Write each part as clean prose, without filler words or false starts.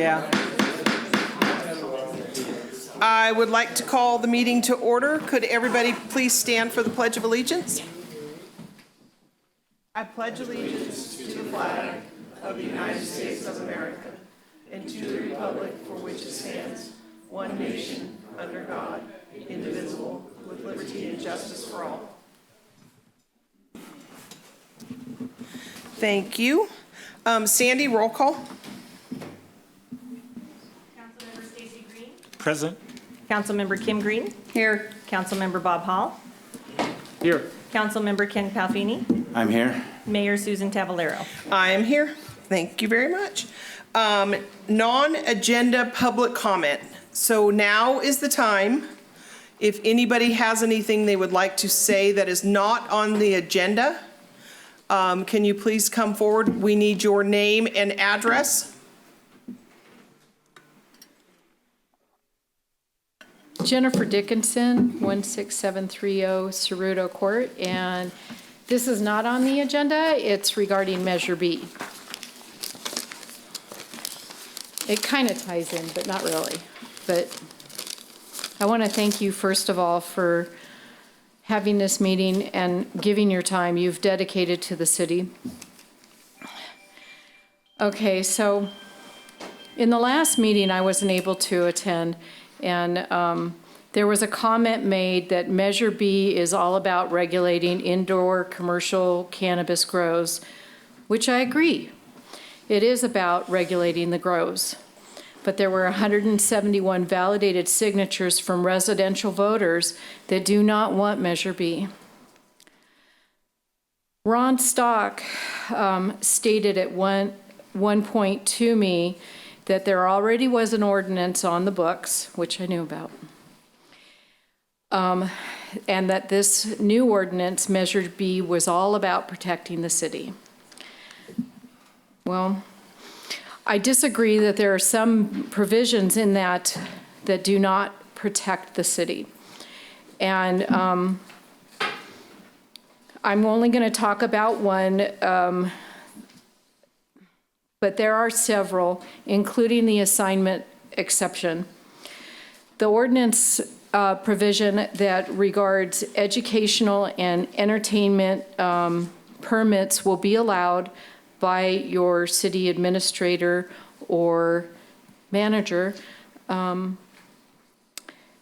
Yeah. I would like to call the meeting to order. Could everybody please stand for the Pledge of Allegiance? I pledge allegiance to the flag of the United States of America and to the republic for which it stands, one nation, under God, indivisible, with liberty and justice for all. Thank you. Sandy, roll call. Councilmember Stacy Green. Present. Councilmember Kim Green. Here. Councilmember Bob Hall. Here. Councilmember Ken Palfini. I'm here. Mayor Susan Tavalero. I am here. Thank you very much. Non-agenda public comment. So now is the time. If anybody has anything they would like to say that is not on the agenda, can you please come forward? We need your name and address. Jennifer Dickinson, 16730 Ceruto Court, and this is not on the agenda. It's regarding Measure B. It kind of ties in, but not really. But I want to thank you, first of all, for having this meeting and giving your time you've dedicated to the city. Okay, so in the last meeting, I wasn't able to attend, and there was a comment made that Measure B is all about regulating indoor commercial cannabis grows, which I agree. It is about regulating the grows. But there were 171 validated signatures from residential voters that do not want Measure B. Ron Stock stated at one point to me that there already was an ordinance on the books, which I knew about, and that this new ordinance, Measure B, was all about protecting the city. Well, I disagree that there are some provisions in that that do not protect the city. And I'm only going to talk about one, but there are several, including the assignment exception. The ordinance provision that regards educational and entertainment permits will be allowed by your city administrator or manager.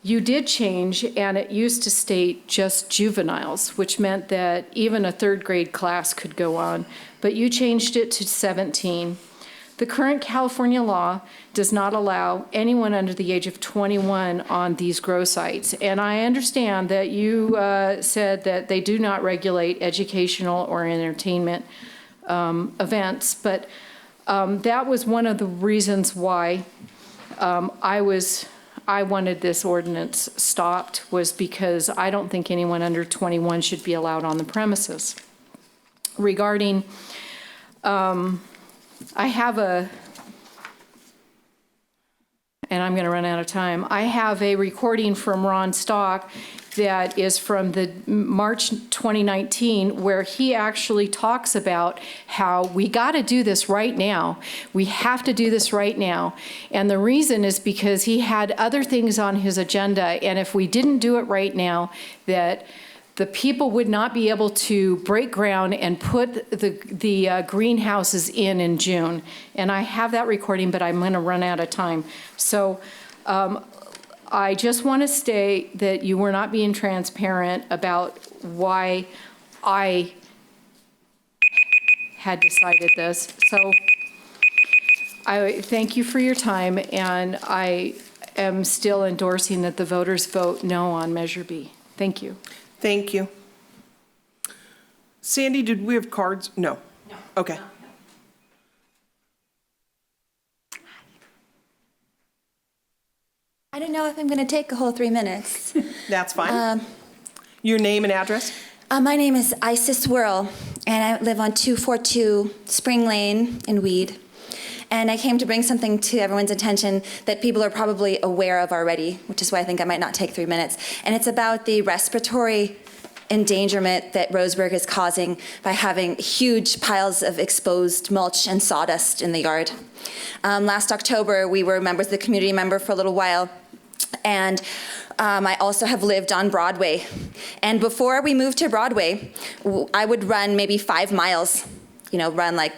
You did change, and it used to state just juveniles, which meant that even a third grade class could go on, but you changed it to 17. The current California law does not allow anyone under the age of 21 on these grow sites. And I understand that you said that they do not regulate educational or entertainment events, but that was one of the reasons why I wanted this ordinance stopped, was because I don't think anyone under 21 should be allowed on the premises. Regarding, I have and I'm going to run out of time, I have a recording from Ron Stock that is from the March 2019, where he actually talks about how we got to do this right now. We have to do this right now. And the reason is because he had other things on his agenda, and if we didn't do it right now, that the people would not be able to break ground and put the greenhouses in June. And I have that recording, but I'm going to run out of time. So I just want to state that you were not being transparent about why I had decided this. So I thank you for your time, and I am still endorsing that the voters vote no on Measure B. Thank you. Thank you. Sandy, did we have cards? No. No. Okay. I don't know if I'm going to take a whole 3 minutes. That's fine. Your name and address? My name is Isis Whirl, and I live on 242 Spring Lane in Weed. And I came to bring something to everyone's attention that people are probably aware of already, which is why I think I might not take 3 minutes. And it's about the respiratory endangerment that Roseburg is causing by having huge piles of exposed mulch and sawdust in the yard. Last October, we were members of the community member for a little while, and I also have lived on Broadway. And before we moved to Broadway, I would run maybe 5 miles, run like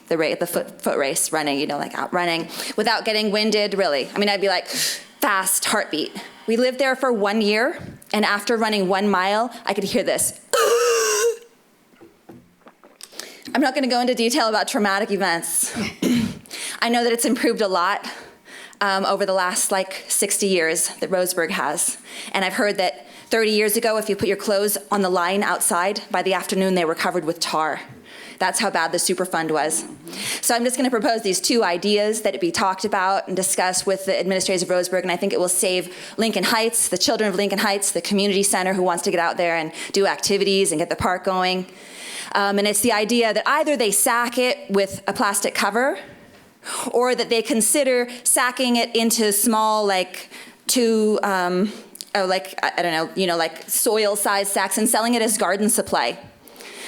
the foot race running, like out running without getting winded, really. I mean, I'd be like fast heartbeat. We lived there for 1 year, and after running 1 mile, I could hear this. I'm not going to go into detail about traumatic events. I know that it's improved a lot over the last 60 years that Roseburg has. And I've heard that 30 years ago, if you put your clothes on the line outside, by the afternoon they were covered with tar. That's how bad the Superfund was. So I'm just going to propose these 2 ideas that it be talked about and discussed with the administrators of Roseburg, and I think it will save Lincoln Heights, the children of Lincoln Heights, the community center who wants to get out there and do activities and get the park going. And it's the idea that either they sack it with a plastic cover, or that they consider sacking it into small, soil-sized sacks and selling it as garden supply.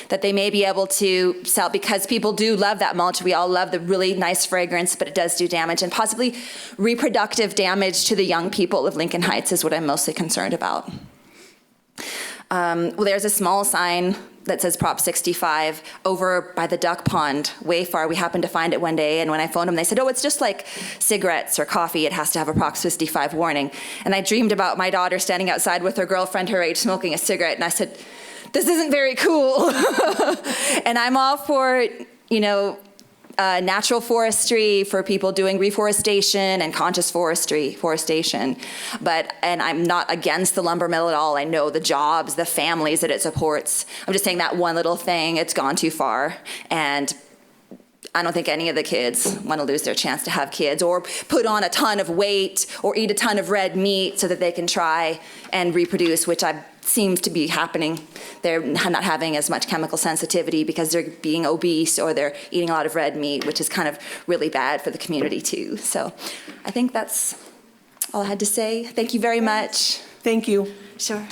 That they may be able to sell, because people do love that mulch. We all love the really nice fragrance, but it does do damage, and possibly reproductive damage to the young people of Lincoln Heights is what I'm mostly concerned about. Well, there's a small sign that says Prop 65 over by the duck pond, way far. We happened to find it one day, and when I phoned them, they said, oh, it's just like cigarettes or coffee. It has to have a Prop 65 warning. And I dreamed about my daughter standing outside with her girlfriend her age smoking a cigarette, and I said, this isn't very cool. And I'm all for, natural forestry, for people doing reforestation and conscious forestation. And I'm not against the lumber mill at all. I know the jobs, the families that it supports. I'm just saying that one little thing, it's gone too far. And I don't think any of the kids want to lose their chance to have kids or put on a ton of weight or eat a ton of red meat so that they can try and reproduce, which seems to be happening. They're not having as much chemical sensitivity because they're being obese or they're eating a lot of red meat, which is kind of really bad for the community too. So I think that's all I had to say. Thank you very much. Thank you. Sure.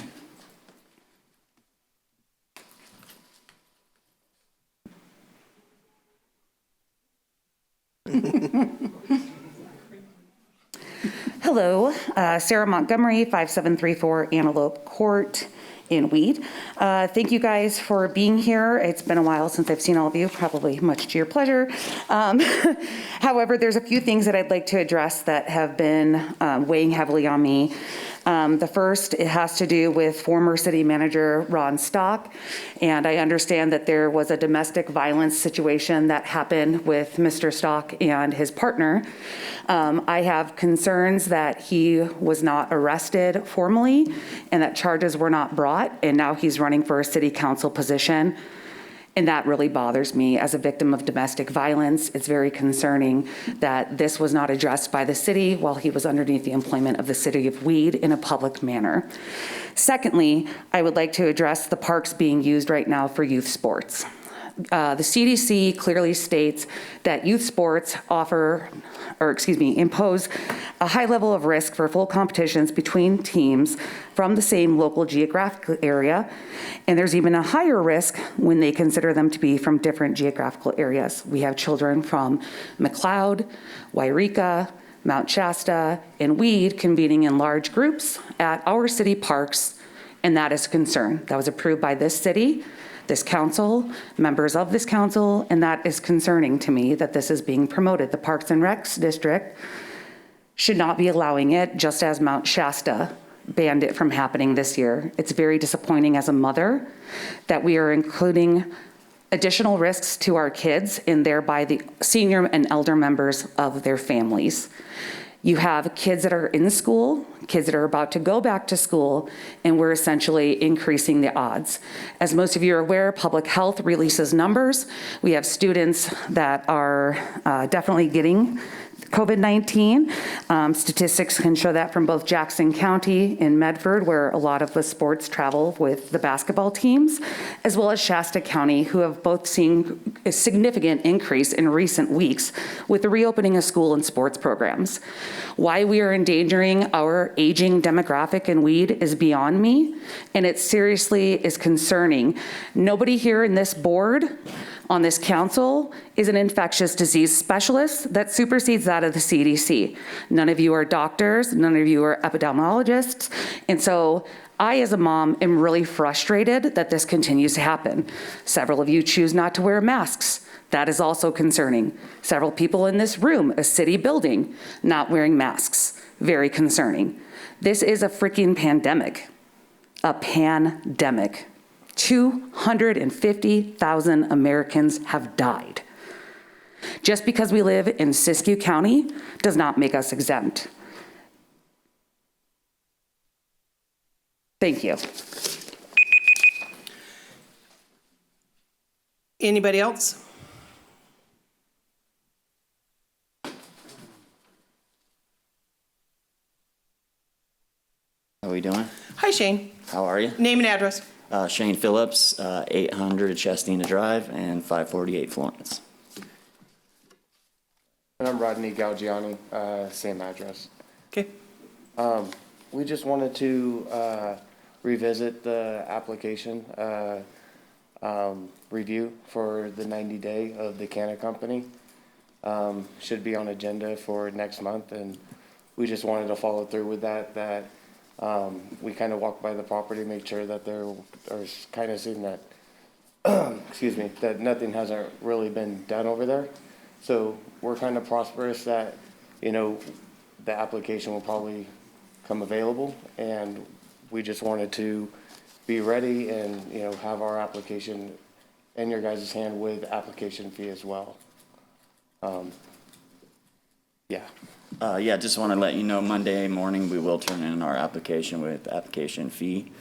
Hello, Sarah Montgomery, 5734 Antelope Court in Weed. Thank you guys for being here. It's been a while since I've seen all of you, probably much to your pleasure. However, there's a few things that I'd like to address that have been weighing heavily on me. The first, it has to do with former city manager Ron Stock, and I understand that there was a domestic violence situation that happened with Mr. Stock and his partner. I have concerns that he was not arrested formally and that charges were not brought, and now he's running for a city council position. And that really bothers me as a victim of domestic violence. It's very concerning that this was not addressed by the city while he was underneath the employment of the city of Weed in a public manner. Secondly, I would like to address the parks being used right now for youth sports. The CDC clearly states that youth sports impose a high level of risk for full competitions between teams from the same local geographical area, and there's even a higher risk when they consider them to be from different geographical areas. We have children from McLeod, Wairika, Mount Shasta, and Weed convening in large groups at our city parks, and that is a concern. That was approved by this city, this council, members of this council, and that is concerning to me that this is being promoted. The Parks and Recs District should not be allowing it, just as Mount Shasta banned it from happening this year. It's very disappointing as a mother that we are including additional risks to our kids and thereby the senior and elder members of their families. You have kids that are in school, kids that are about to go back to school, and we're essentially increasing the odds. As most of you are aware, public health releases numbers. We have students that are definitely getting COVID-19. Statistics can show that from both Jackson County and Medford, where a lot of the sports travel with the basketball teams, as well as Shasta County, who have both seen a significant increase in recent weeks with the reopening of school and sports programs. Why we are endangering our aging demographic in weed is beyond me, and it seriously is concerning. Nobody here in this board, on this council, is an infectious disease specialist. That supersedes that of the CDC. None of you are doctors, none of you are epidemiologists, and so I, as a mom, am really frustrated that this continues to happen. Several of you choose not to wear masks. That is also concerning. Several people in this room, a city building, not wearing masks. Very concerning. This is a freaking pandemic. A pandemic. 250,000 Americans have died. Just because we live in Siskiyou County does not make us exempt. Thank you. Anybody else? How are we doing? Hi, Shane. How are you? Name and address. Shane Phillips, 800 Chestina Drive and 548 Florence. And I'm Rodney Galgiani, same address. Okay. We just wanted to revisit the application review for the 90-day of the Canna Company. Should be on agenda for next month, and we just wanted to follow through with that. We kind of walked by the property, made sure that there was kind of seeing that, excuse me, that nothing hasn't really been done over there. So we're kind of prosperous that, you know, the application will probably come available, and we just wanted to be ready and, you know, have our application in your guys' hand with application fee as well. Yeah. Yeah, just want to let you know, Monday morning, we will turn in our application with application fee.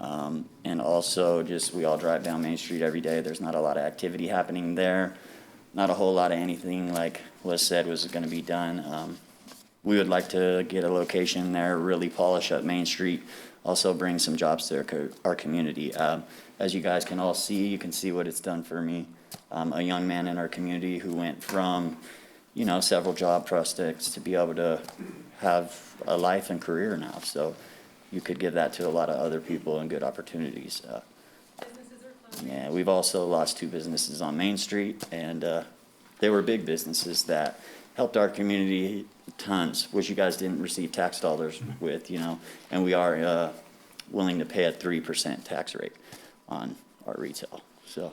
And also, just, we all drive down Main Street every day. There's not a lot of activity happening there. Not a whole lot of anything like was said was going to be done. We would like to get a location there, really polish up Main Street, also bring some jobs to our community. As you guys can all see, you can see what it's done for me. A young man in our community who went from, you know, several job prospects to be able to have a life and career now. So you could give that to a lot of other people and good opportunities. Yeah, we've also lost 2 businesses on Main Street, and they were big businesses that helped our community tons, which you guys didn't receive tax dollars with, you know, and we are willing to pay a 3% tax rate on our retail. So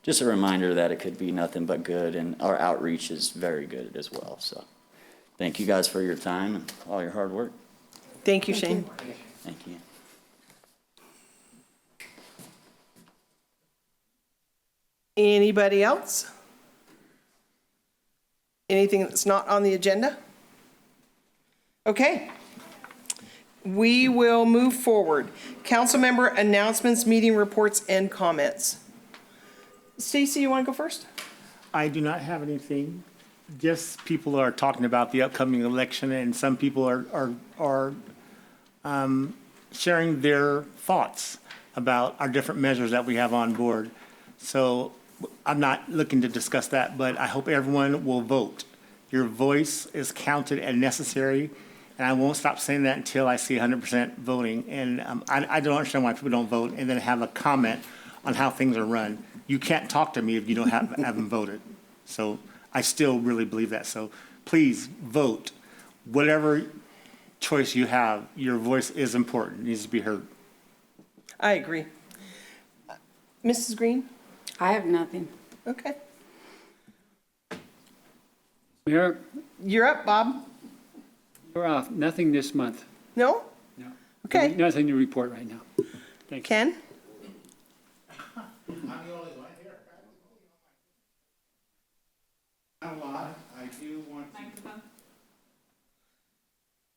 just a reminder that it could be nothing but good, and our outreach is very good as well. So thank you guys for your time and all your hard work. Thank you, Shane. Thank you. Anybody else? Anything that's not on the agenda? Okay. We will move forward. Council member announcements, meeting reports, and comments. Stacy, you want to go first? I do not have anything. Just people are talking about the upcoming election, and some people are sharing their thoughts about our different measures that we have on board. So I'm not looking to discuss that, but I hope everyone will vote. Your voice is counted and necessary, and I won't stop saying that until I see 100% voting. And I don't understand why people don't vote and then have a comment on how things are run. You can't talk to me if you don't haven't voted. So I still really believe that. So please vote. Whatever choice you have, your voice is important. It needs to be heard. I agree. Mrs. Green? I have nothing. Okay. Mayor, You're up, Bob. you're off. Nothing this month. No? No. Okay. Nothing to report right now. Thank you. Ken?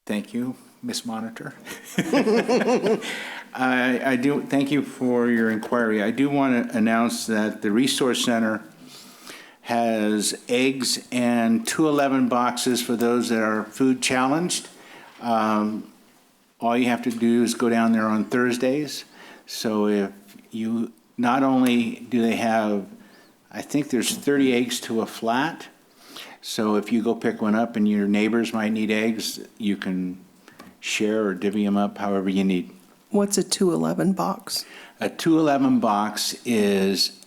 Thank you, Ms. Monitor. I do, thank you for your inquiry. I do want to announce that the Resource Center has eggs and 211 boxes for those that are food challenged. All you have to do is go down there on Thursdays. So if you, not only do they have, I think there's 30 eggs to a flat. So if you go pick one up and your neighbors might need eggs, you can share or divvy them up however you need. What's a 211 box? A 211 box is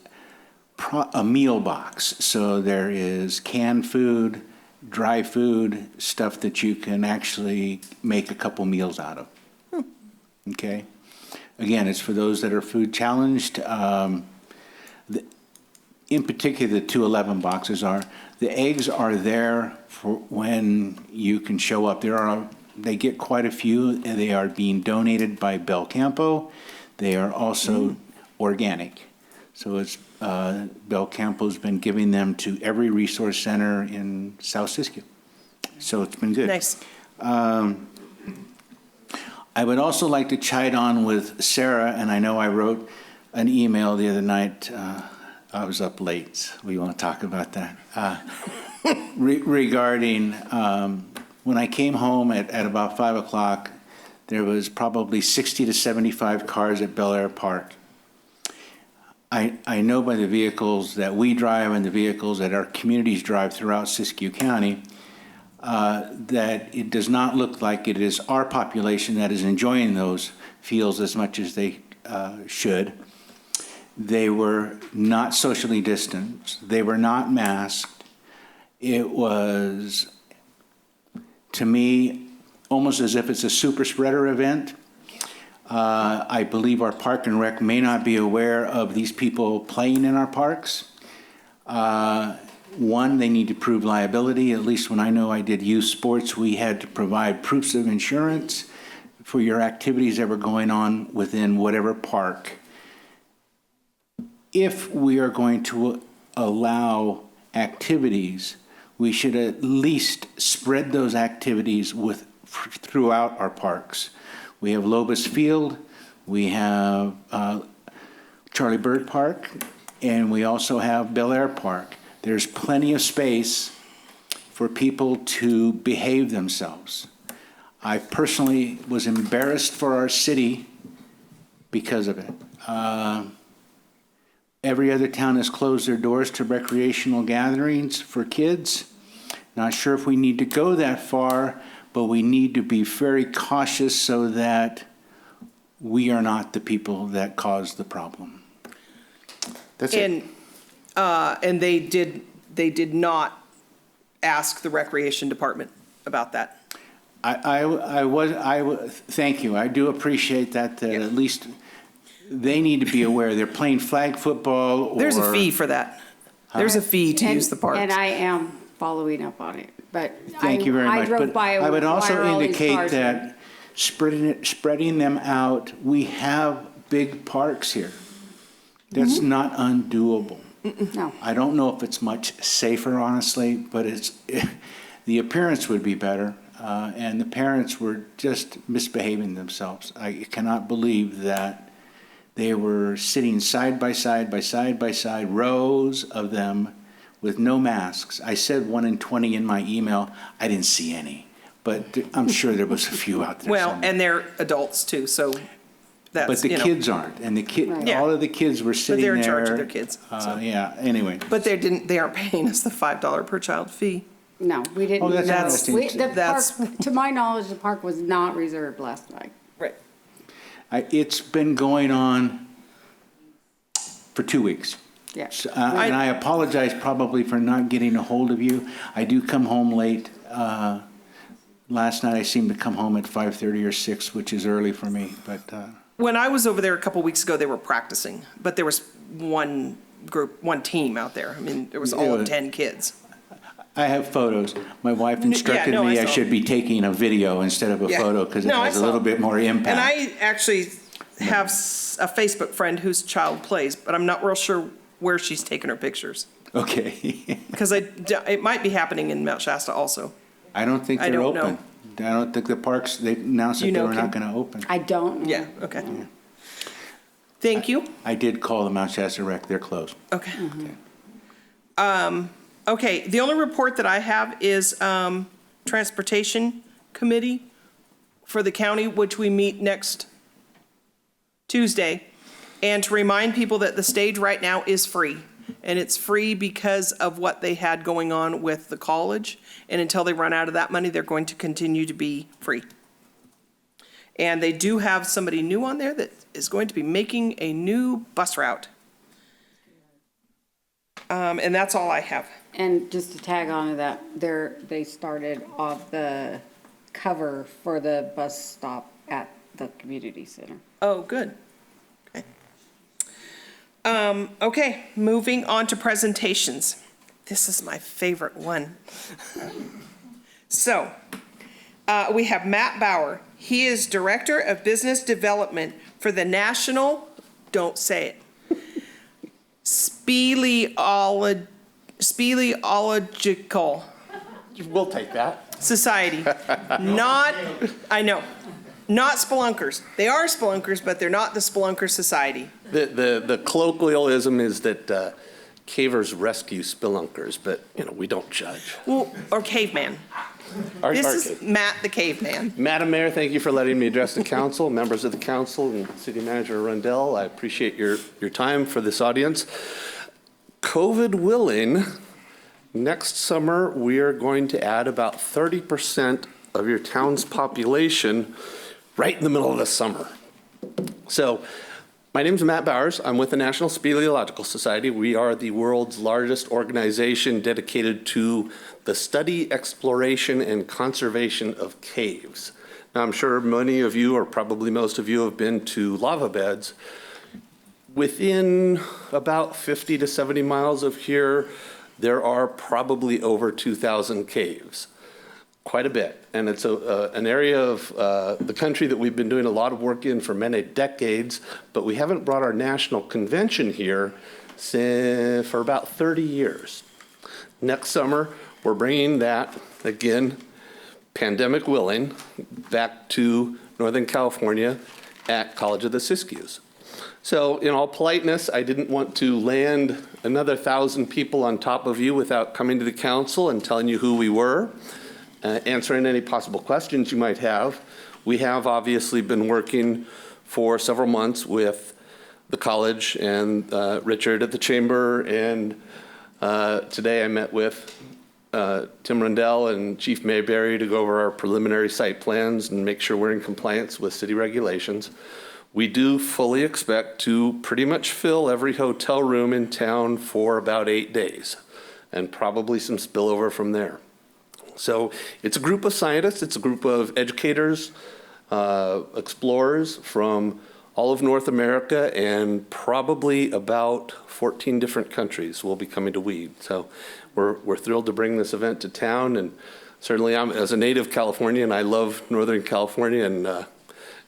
a meal box. So there is canned food, dry food, stuff that you can actually make a couple meals out of. Okay? Again, it's for those that are food challenged. In particular, the 211 boxes are. The eggs are there for when you can show up. They get quite a few, and they are being donated by Belcampo. They are also organic. So it's Belcampo's been giving them to every resource center in South Siskiyou. So it's been good. Nice. I would also like to chime on with Sarah, and I know I wrote an email the other night. I was up late. So we want to talk about that. Regarding when I came home at about 5 o'clock, there was probably 60 to 75 cars at Bel Air Park. I know by the vehicles that we drive and the vehicles that our communities drive throughout Siskiyou County, that it does not look like it is our population that is enjoying those fields as much as they should. They were not socially distanced. They were not masked. It was, to me, almost as if it's a super spreader event. I believe our Park and Rec may not be aware of these people playing in our parks. One, they need to prove liability. At least when I know I did youth sports, we had to provide proofs of insurance for your activities that were going on within whatever park. If we are going to allow activities, we should at least spread those activities throughout our parks. We have Lobus Field, we have Charlie Bird Park, and we also have Bel Air Park. There's plenty of space for people to behave themselves. I personally was embarrassed for our city because of it. Every other town has closed their doors to recreational gatherings for kids. Not sure if we need to go that far, but we need to be very cautious so that we are not the people that cause the problem. That's it. And they did not ask the recreation department about that. Thank you. I do appreciate that, at least they need to be aware. They're playing flag football or... There's a fee for that. There's a fee to use the parks. And I am following up on it, but Thank you very much. I drove But by. I would also where all these indicate cars were. that spreading them out, we have big parks here. That's not undoable. No. I don't know if it's much safer, honestly, but the appearance would be better, and the parents were just misbehaving themselves. I cannot believe that they were sitting side by side, rows of them with no masks. I said 1 in 20 in my email. I didn't see any, but I'm sure there was a few out there. Well, somewhere. and they're adults too, so that's, But the kids aren't, and Yeah. all of the kids were sitting there. they're in charge of their kids, so. Yeah, anyway. But they aren't paying us the $5 per child fee. No, we didn't. Oh, that's no. interesting. The That's- park, to my knowledge, the park was not reserved last night. Right. It's been going on for 2 weeks. Yeah. And I apologize probably for not getting a hold of you. I do come home late. Last night I seemed to come home at 5:30 or 6, which is early for me, but When I was over there a couple weeks ago, they were practicing, but there was one team out there. I mean, there was all of 10 kids. I have photos. My wife instructed no, I me I saw. should be taking a video instead of a Yeah. photo because it No, I has a saw. little bit more impact. And I actually have a Facebook friend whose child plays, but I'm not real sure where she's taken her pictures. Okay. Because it might be happening in Mount Shasta also. I don't think I they're don't open. I don't think the parks, they announced that You they know, were not Kim? going to open. I don't. Yeah, okay. Thank you. I did call the Mount Shasta Rec, they're closed. Okay. Okay, the only report that I have is Transportation Committee for the county, which we meet next Tuesday. And to remind people that the stage right now is free. And it's free because of what they had going on with the college. And until they run out of that money, they're going to continue to be free. And they do have somebody new on there that is going to be making a new bus route. And that's all I have. And just to tag on to that, they started off the cover for the bus stop at the community center. Oh, good. Okay. Okay, moving on to presentations. This is my favorite one. So, we have Matt Bauer. He is Director of Business Development for the National, don't say it, Speleological We'll take that. Society. Not, I know, not spelunkers. They are spelunkers, but they're not the Spelunker Society. The colloquialism is that cavers rescue spelunkers, but, you know, we don't judge. Well, or caveman. This is Matt the caveman. Madam Mayor, thank you for letting me address the council, members of the council, and City Manager Rundell. I appreciate your time for this audience. COVID willing, next summer, we are going to add about 30% of your town's population right in the middle of the summer. So, my name is Matt Bowers. I'm with the National Speleological Society. We are the world's largest organization dedicated to the study, exploration, and conservation of caves. Now, I'm sure many of you, or probably most of you, have been to lava beds. Within about 50 to 70 miles of here, there are probably over 2,000 caves. Quite a bit. And it's an area of the country that we've been doing a lot of work in for many decades, but we haven't brought our national convention here for about 30 years. Next summer, we're bringing that, again, pandemic willing, back to Northern California at College of the Siskiyous. So in all politeness, I didn't want to land another 1,000 people on top of you without coming to the council and telling you who we were. Answering any possible questions you might have. We have obviously been working for several months with the college and Richard at the chamber, and today I met with Tim Rundell and Chief Mayberry to go over our preliminary site plans and make sure we're in compliance with city regulations. We do fully expect to pretty much fill every hotel room in town for about 8 days, and probably some spillover from there. So it's a group of scientists, it's a group of educators, explorers from all of North America, and probably about 14 different countries will be coming to Weed. So we're thrilled to bring this event to town, and certainly I'm, as a native Californian, I love Northern California, and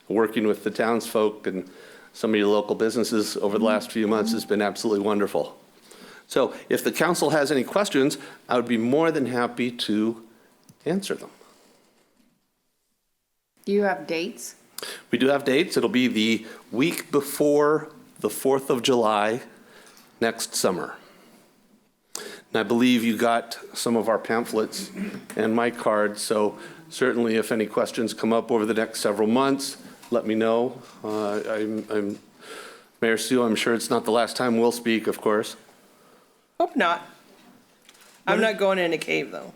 working with the townsfolk and some of your local businesses over the last few months has been absolutely wonderful. So if the council has any questions, I would be more than happy to answer them. Do you have dates? We do have dates. It'll be the week before the 4th of July next summer. And I believe you got some of our pamphlets and my card, so certainly if any questions come up over the next several months, let me know. I'm Mayor Sue, I'm sure it's not the last time we'll speak, of course. Hope not. I'm not going in a cave, though.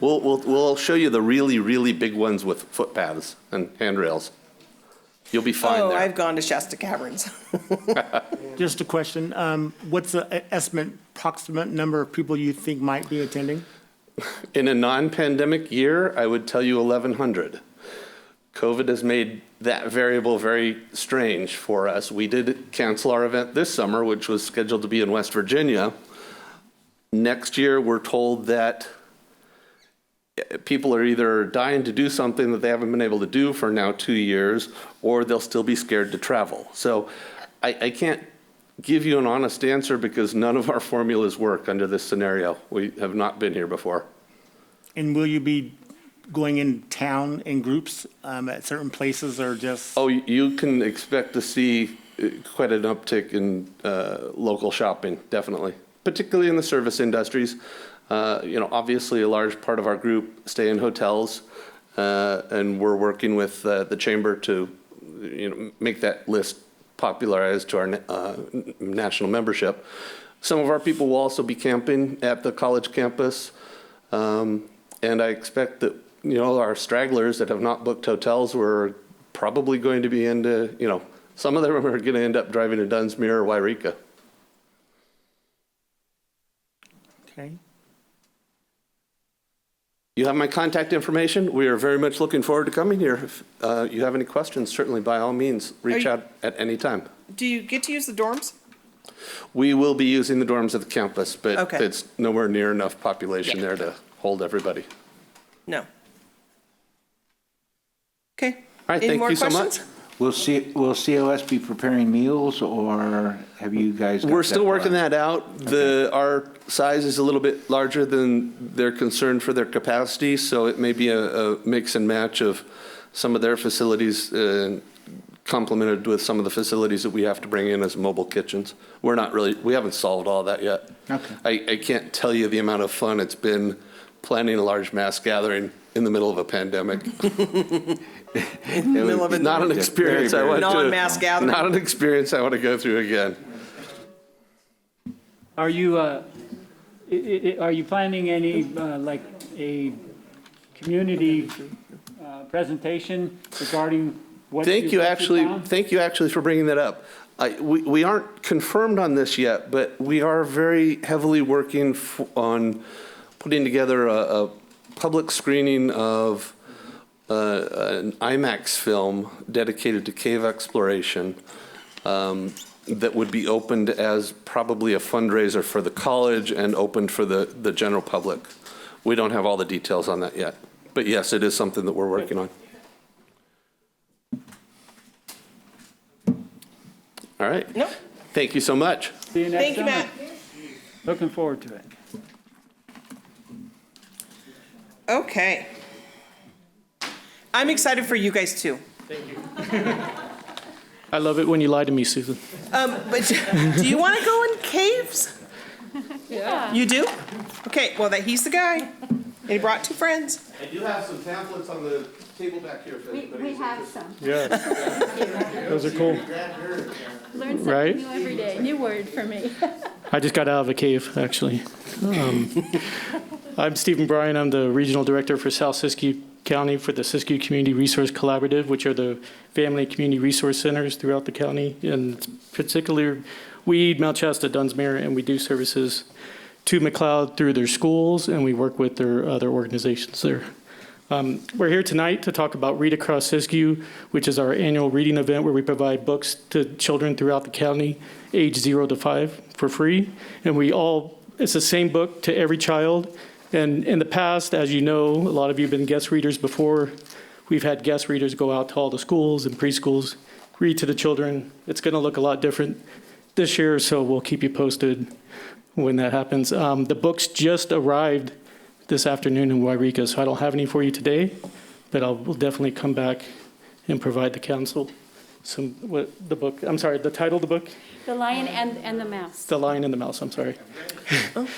We'll show you the really, really big ones with footpaths and handrails. You'll be fine there. I've gone to Shasta Caverns. Just a question. What's the approximate number of people you think might be attending? In a non-pandemic year, I would tell you 1,100. COVID has made that variable very strange for us. We did cancel our event this summer, which was scheduled to be in West Virginia. Next year, we're told that people are either dying to do something that they haven't been able to do for now 2 years, or they'll still be scared to travel. So I can't give you an honest answer because none of our formulas work under this scenario. We have not been here before. And will you be going in town in groups at certain places, or just? Oh, you can expect to see quite an uptick in local shopping, definitely. particularly in the service industries. Obviously, a large part of our group stay in hotels, and we're working with the chamber to, make that list popularized to our national membership. Some of our people will also be camping at the college campus, and I expect that, our stragglers that have not booked hotels, we're probably going to be into, some of them are going to end up driving to Dunsmuir or Wairika. Okay. You have my contact information. We are very much looking forward to coming here. If you have any questions, certainly by all means, reach out at any time. Do you get to use the dorms? We will be using the dorms at the campus, but Okay. it's nowhere near enough population there to hold everybody. No. Okay. All right, Any thank more you so questions? much. Will COS be preparing meals, or have you guys? got We're still working far? that out. Our size is a little bit larger than they're concerned for their capacity, so it may be a mix and match of some of their facilities complemented with some of the facilities that we have to bring in as mobile kitchens. We haven't solved all that yet. Okay. I can't tell you the amount of fun it's been planning a large mass gathering in the middle of a pandemic. In the middle of it. Not an experience I want to. Non-mass gathering. Not an experience I want to go through again. Are you planning any, like a community presentation regarding what Thank you found? actually for bringing that up. We aren't confirmed on this yet, but we are very heavily working on putting together a public screening of an IMAX film dedicated to cave exploration that would be opened as probably a fundraiser for the college and opened for the general public. We don't have all the details on that yet, but yes, it is something that we're working on. All right. No. Thank you so much. See you next Thank you, summer. Matt. Looking forward to it. Okay. I'm excited for you guys too. I love it when you lie to me, Susan. But do you want to go in caves? Yeah. You do? Okay, well, he's the guy. And he brought 2 friends. I do have some pamphlets on the table back here. We have some. Yeah. Those are cool. Learn something Right? new every day. New word for me. I just got out of a cave, actually. I'm Stephen Bryan. I'm the Regional Director for South Siskiyou County for the Siskiyou Community Resource Collaborative, which are the family and community resource centers throughout the county. And particularly, Weed, Mount Shasta, Dunsmuir, and we do services to McLeod through their schools, and we work with their other organizations there. We're here tonight to talk about Read Across Siskiyou, which is our annual reading event where we provide books to children throughout the county, age 0 to 5, for free. And it's the same book to every child. And in the past, as you know, a lot of you have been guest readers before. We've had guest readers go out to all the schools and preschools, read to the children. It's going to look a lot different this year, so we'll keep you posted when that happens. The books just arrived this afternoon in Wairika, so I don't have any for you today, but we'll definitely come back and provide the council the title of the book? The Lion and the Mouse. The Lion and the Mouse, I'm sorry.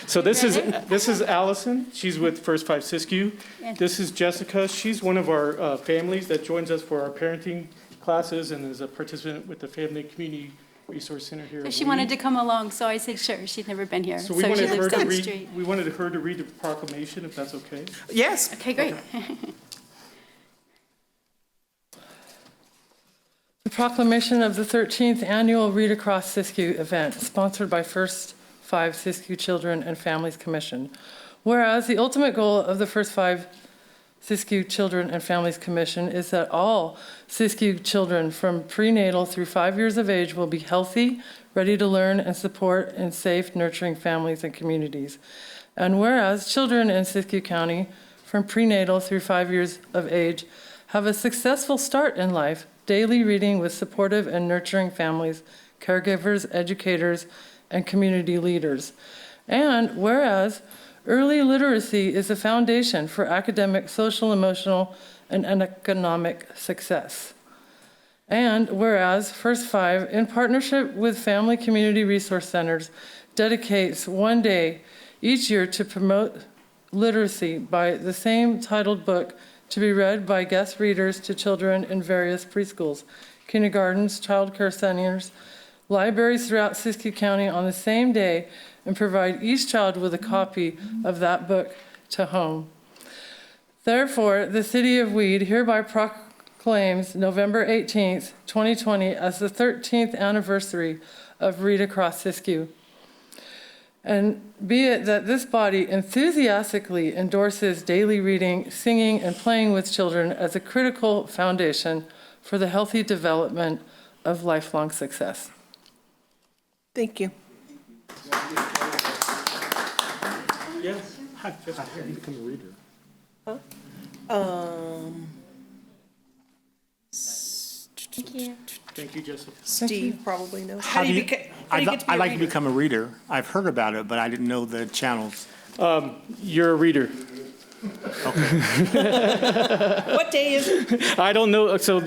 So this is Allison. She's with First 5 Siskiyou. Yeah. This is Jessica. She's one of our families that joins us for our parenting classes and is a participant with the Family Community Resource Center here. So she wanted to come along, so I said sure. She'd never been here. So So she lives down the we street. wanted her to read the proclamation, if that's okay. Yes. Okay, great. The proclamation of the 13th Annual Read Across Siskiyou event, sponsored by First 5 Siskiyou Children and Families Commission. Whereas the ultimate goal of the First 5 Siskiyou Children and Families Commission is that all Siskiyou children from prenatal through 5 years of age will be healthy, ready to learn and support in safe, nurturing families and communities. And whereas children in Siskiyou County from prenatal through 5 years of age have a successful start in life, daily reading with supportive and nurturing families, caregivers, educators, and community leaders. And whereas early literacy is a foundation for academic, social, emotional, and economic success. And whereas First 5, in partnership with Family Community Resource Centers, dedicates one day each year to promote literacy by the same titled book to be read by guest readers to children in various preschools, kindergartens, child care centers, libraries throughout Siskiyou County on the same day, and provide each child with a copy of that book to home. Therefore, the City of Weed hereby proclaims November 18th, 2020 as the 13th anniversary of Read Across Siskiyou. And be it that this body enthusiastically endorses daily reading, singing, and playing with children as a critical foundation for the healthy development of lifelong success. Thank you. Yes. How did you become a reader? Thank you. Thank you, Jessica. Steve probably knows. How do you, get to I'd be a like to reader? become a reader. I've heard about it, but I didn't know the channels. You're a reader. What day is it? I don't know, so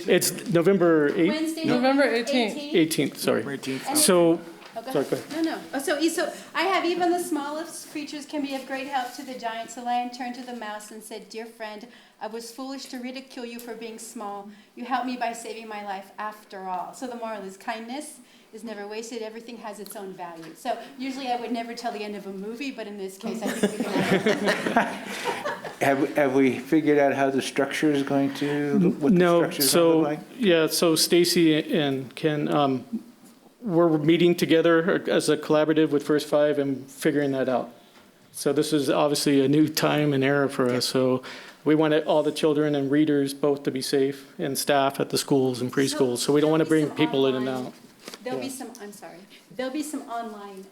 it's November 8th, Wednesday, November 18th. 18th, sorry. November 18th. So, Oh, go sorry, ahead. go ahead. No, no. Oh, so I have even the smallest creatures can be of great help to the giant. So lion turned to the mouse and said, "Dear friend, I was foolish to ridicule you for being small. You helped me by saving my life after all." So the moral is kindness is never wasted. Everything has its own value. So usually I would never tell the end of a movie, but in this case I think we can. Have we figured out how the structure is going to, what the No, structure is going to look like? yeah, so Stacy and Ken, we're meeting together as a collaborative with First Five and figuring that out. So this is obviously a new time and era for us, so we want all the children and readers both to be safe and staff at the schools and preschools, so we don't want to bring people in and out. There'll be some, I'm sorry, there'll be some online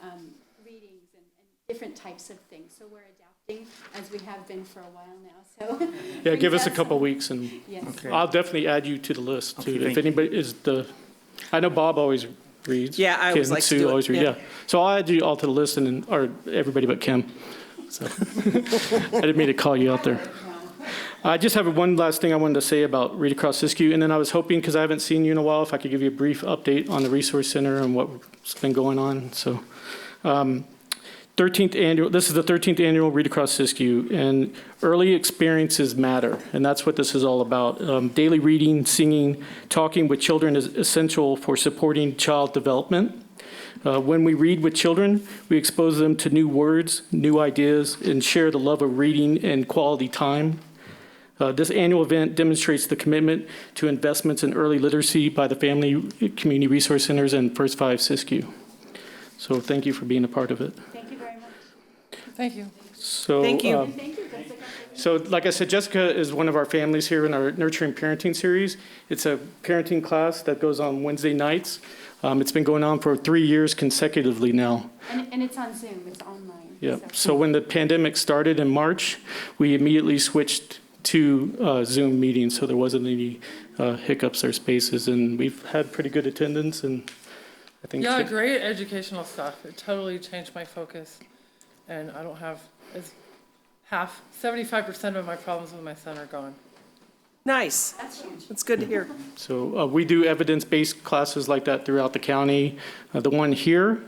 readings and different types of things. So we're adapting as we have been for a while now, so. Yeah, give us a couple weeks and Yes. Okay. I'll definitely add you to the list too. Okay, If thank you. anybody is I know Bob always reads. Yeah, I always Kim, like to Sue do it, always read, yeah. yeah. So I'll add you all to the list and then, or everybody but Kim. So I didn't mean to call you out there. I just have one last thing I wanted to say about Read Across Siskiyou, and then I was hoping, because I haven't seen you in a while, if I could give you a brief update on the Resource Center and what's been going on. So, 13th annual, this is the 13th annual Read Across Siskiyou, and early experiences matter, and that's what this is all about. Daily reading, singing, talking with children is essential for supporting child development. When we read with children, we expose them to new words, new ideas, and share the love of reading and quality time. This annual event demonstrates the commitment to investments in early literacy by the Family Community Resource Centers and First Five Siskiyou. So thank you for being a part of it. Thank you very much. Thank you. So, Thank you. Thank you, Jessica. So like I said, Jessica is one of our families here in our Nurturing Parenting series. It's a parenting class that goes on Wednesday nights. It's been going on for 3 years consecutively now. And it's on Zoom, it's online. Yeah. So when the pandemic started in March, we immediately switched to Zoom meetings, so there wasn't any hiccups or spaces, and we've had pretty good attendance, and I think. Yeah, great educational stuff. It totally changed my focus. And I don't have, it's 75% of my problems with my son are gone. Nice. That's huge. That's good to hear. So we do evidence-based classes like that throughout the county. The one here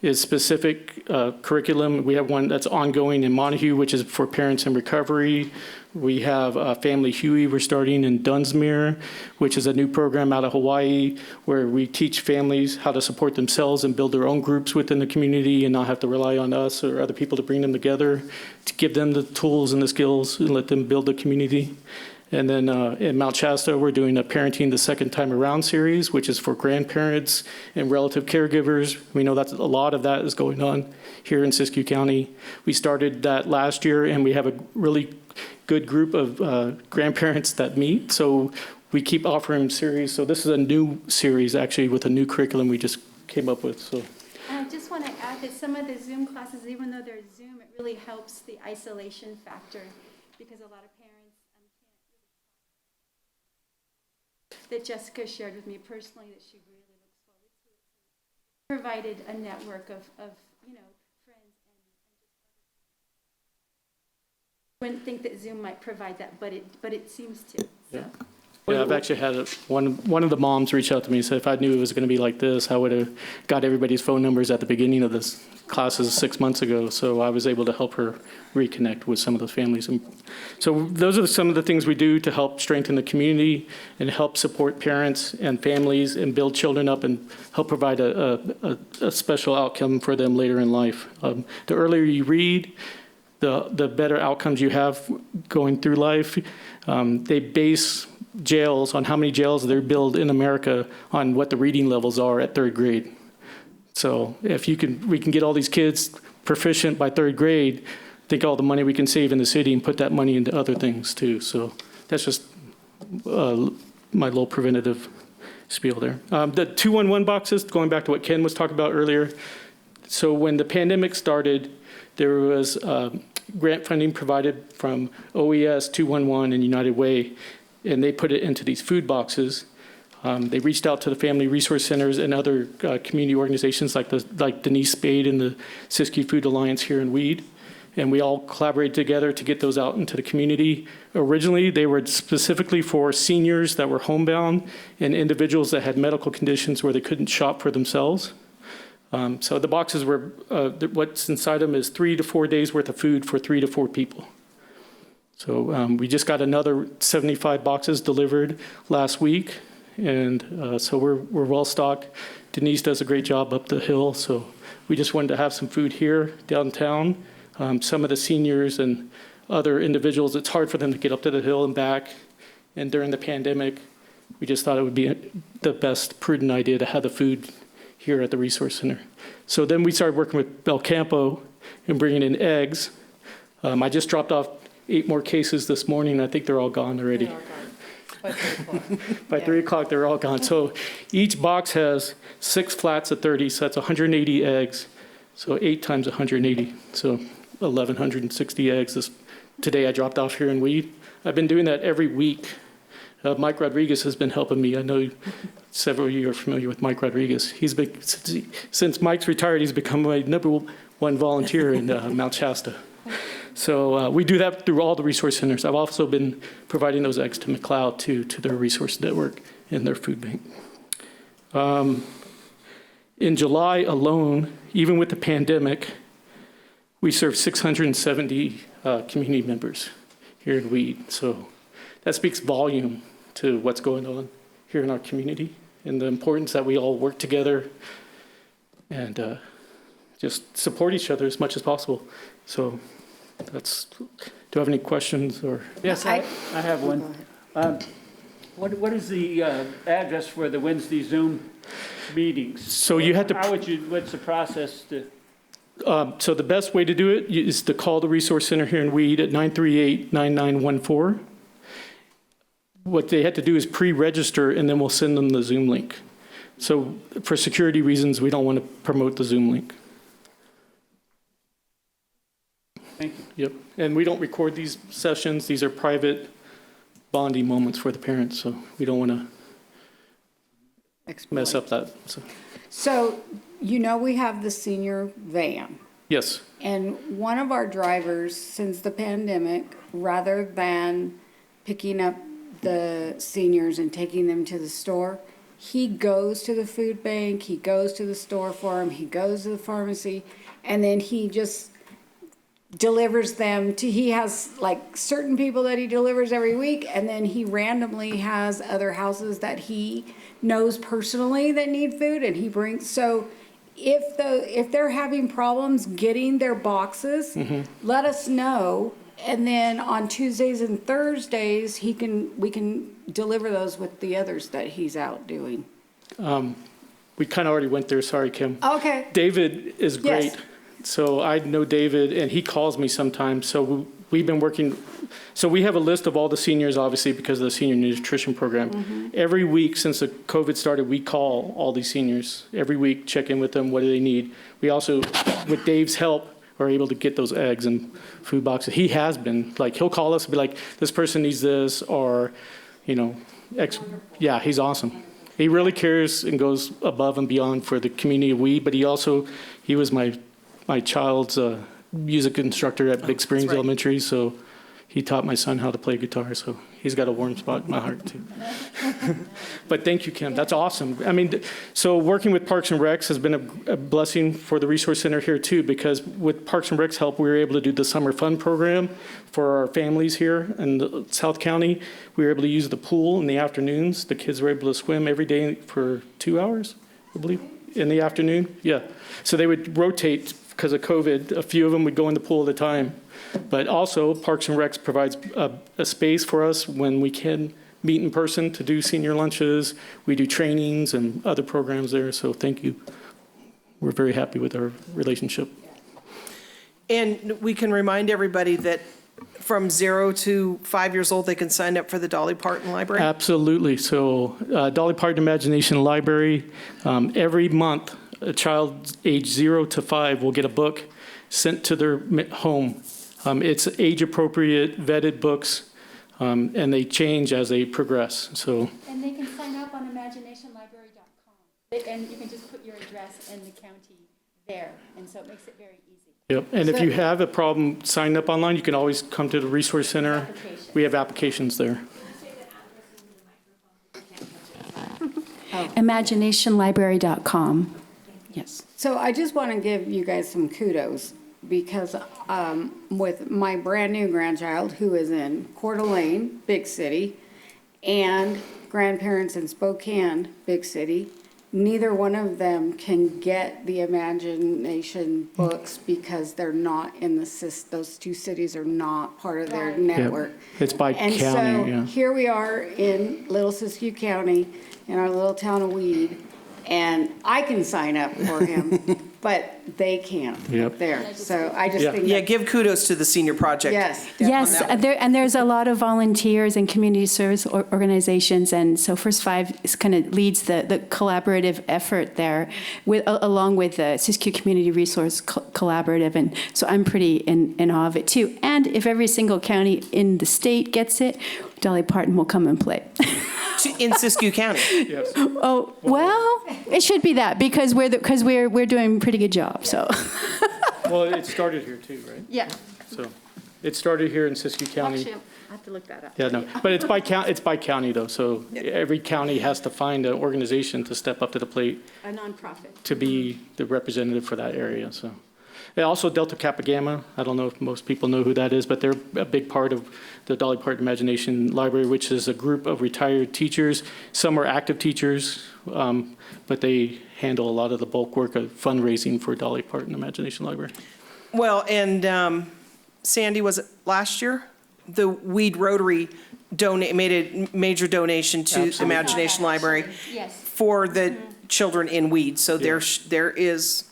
is specific curriculum. We have one that's ongoing in Montague, which is for parents in recovery. We have Family Huey we're starting in Dunsmuir, which is a new program out of Hawaii where we teach families how to support themselves and build their own groups within the community and not have to rely on us or other people to bring them together, to give them the tools and the skills and let them build the community. And then in Mount Shasta, we're doing a Parenting the Second Time Around series, which is for grandparents and relative caregivers. We know that a lot of that is going on here in Siskiyou County. We started that last year, and we have a really good group of grandparents that meet. So we keep offering series. So this is a new series, actually, with a new curriculum we just came up with. So. And I just want to add that some of the Zoom classes, even though they're Zoom, it really helps the isolation factor because a lot of parents that Jessica shared with me personally that she really looks forward to. Provided a network of friends and wouldn't think that Zoom might provide that, but it seems to. So. Yeah. Yeah, I've actually had one of the moms reach out to me and said, if I knew it was going to be like this, I would have got everybody's phone numbers at the beginning of this classes 6 months ago. So I was able to help her reconnect with some of those families. And so those are some of the things we do to help strengthen the community and help support parents and families and build children up and help provide a special outcome for them later in life. The earlier you read, the better outcomes you have going through life. They base jails on how many jails they're built in America on what the reading levels are at 3rd grade. So if we can get all these kids proficient by 3rd grade, think all the money we can save in the city and put that money into other things too. So that's just my little preventative spiel there. The 211 boxes, going back to what Ken was talking about earlier. So when the pandemic started, there was grant funding provided from OES, 211, and United Way, and they put it into these food boxes. They reached out to the family resource centers and other community organizations like Denise Spade and the Siskiyou Food Alliance here in Weed, and we all collaborated together to get those out into the community. Originally, they were specifically for seniors that were homebound and individuals that had medical conditions where they couldn't shop for themselves. So the boxes were, what's inside them is 3 to 4 days worth of food for 3 to 4 people. So we just got another 75 boxes delivered last week. And so we're well stocked. Denise does a great job up the hill. So we just wanted to have some food here downtown. Some of the seniors and other individuals, it's hard for them to get up to the hill and back. And during the pandemic, we just thought it would be the best prudent idea to have the food here at the Resource Center. So then we started working with Belcampo and bringing in eggs. I just dropped off 8 more cases this morning. I think they're all gone already. By 3 o'clock, they're all gone. So each box has 6 flats of 30, so that's 180 eggs. So 8 times 180, so 1,160 eggs. Today I dropped off here in Weed. I've been doing that every week. Mike Rodriguez has been helping me. I know several of you are familiar with Mike Rodriguez. Since Mike's retired, he's become my #1 volunteer in Mount Shasta. So we do that through all the resource centers. I've also been providing those eggs to McLeod to their resource network and their food bank. In July alone, even with the pandemic, we served 670 community members here in Weed. So that speaks volume to what's going on here in our community and the importance that we all work together and just support each other as much as possible. So that's, do you have any questions or? Yes, I have one. What is the address for the Wednesday Zoom meetings? So you had to. What's the process to? So the best way to do it is to call the Resource Center here in Weed at 938-9914. What they have to do is pre-register, and then we'll send them the Zoom link. So for security reasons, we don't want to promote the Zoom link. Thank you. Yep, and we don't record these sessions. These are private bonding moments for the parents, so we don't want to mess up that. So, you know, we have the senior van. Yes. And one of our drivers, since the pandemic, rather than picking up the seniors and taking them to the store, he goes to the food bank, he goes to the store for them, he goes to the pharmacy, and then he just delivers them to, he has like certain people that he delivers every week, and then he randomly has other houses that he knows personally that need food, and he brings, so if they're having problems getting their boxes, let us know, and then on Tuesdays and Thursdays we can deliver those with the others that he's out doing. We kind of already went there. Sorry, Kim. Okay. David is great. Yes. So I know David, and he calls me sometimes. So we've been working. So we have a list of all the seniors, obviously, because of the senior nutrition program. Every week since the COVID started, we call all these seniors. Every week, check in with them. What do they need? We also, with Dave's help, are able to get those eggs and food boxes. He has been, like, he'll call us and be like, this person needs this, or, you know, yeah, he's awesome. He really cares and goes above and beyond for the community of Weed, but he was my child's music instructor at Big Springs Elementary, so he taught my son how to play guitar, so he's got a warm spot in my heart too. But thank you, Kim. That's awesome. I mean, so working with Parks and Recs has been a blessing for the Resource Center here too, because with Parks and Rec's help, we were able to do the Summer Fun Program for our families here in South County. We were able to use the pool in the afternoons. The kids were able to swim every day for 2 hours, I believe, in the afternoon. Yeah. So they would rotate because of COVID. A few of them would go in the pool at a time. But also, Parks and Recs provides a space for us when we can meet in person to do senior lunches. We do trainings and other programs there, so thank you. We're very happy with our relationship. And we can remind everybody that from 0 to 5 years old, they can sign up for the Dolly Parton Library? Absolutely. So Dolly Parton Imagination Library, every month, a child age 0 to 5 will get a book sent to their home. It's age-appropriate, vetted books, and they change as they progress. So. And they can sign up on imaginationlibrary.com. And you can just put your address and the county there, and so it makes it very easy. Yep, and if you have a problem signing up online, you can always come to the Resource Center. We have applications there. Imaginationlibrary.com. Yes. So I just want to give you guys some kudos because with my brand new grandchild who is in Coeur d'Alene, big city, and grandparents in Spokane, big city, neither one of them can get the imagination books because they're not in the those two cities are not part of their network. Yep. It's by and county, so yeah. here we are in Little Siskiyou County in our little town of Weed, and I can sign up for him, but they can't Yep. there. So I just Yeah. think Yeah, give kudos to the senior project. yes. Yes, and there's a lot of volunteers and community service organizations, and so First Five kind of leads the collaborative effort there, along with the Siskiyou Community Resource Collaborative, and so I'm pretty in awe of it too. And if every single county in the state gets it, Dolly Parton will come and play. In Siskiyou County. Yes. Oh, well, it should be that because we're doing a pretty good job. So. Well, it started here too, right? Yeah. So it started here in Siskiyou County. Actually, I have to look that up. Yeah, no, but it's by county though, so every county has to find an organization to step up to the plate A nonprofit. to be the representative for that area, so. And also Delta Kappa Gamma, I don't know if most people know who that is, but they're a big part of the Dolly Parton Imagination Library, which is a group of retired teachers. Some are active teachers, but they handle a lot of the bulk work of fundraising for Dolly Parton Imagination Library. Well, and Sandy, was it last year? The Weed Rotary made a major donation to Absolutely. Imagination Library Yes. for the children in Weed. So there is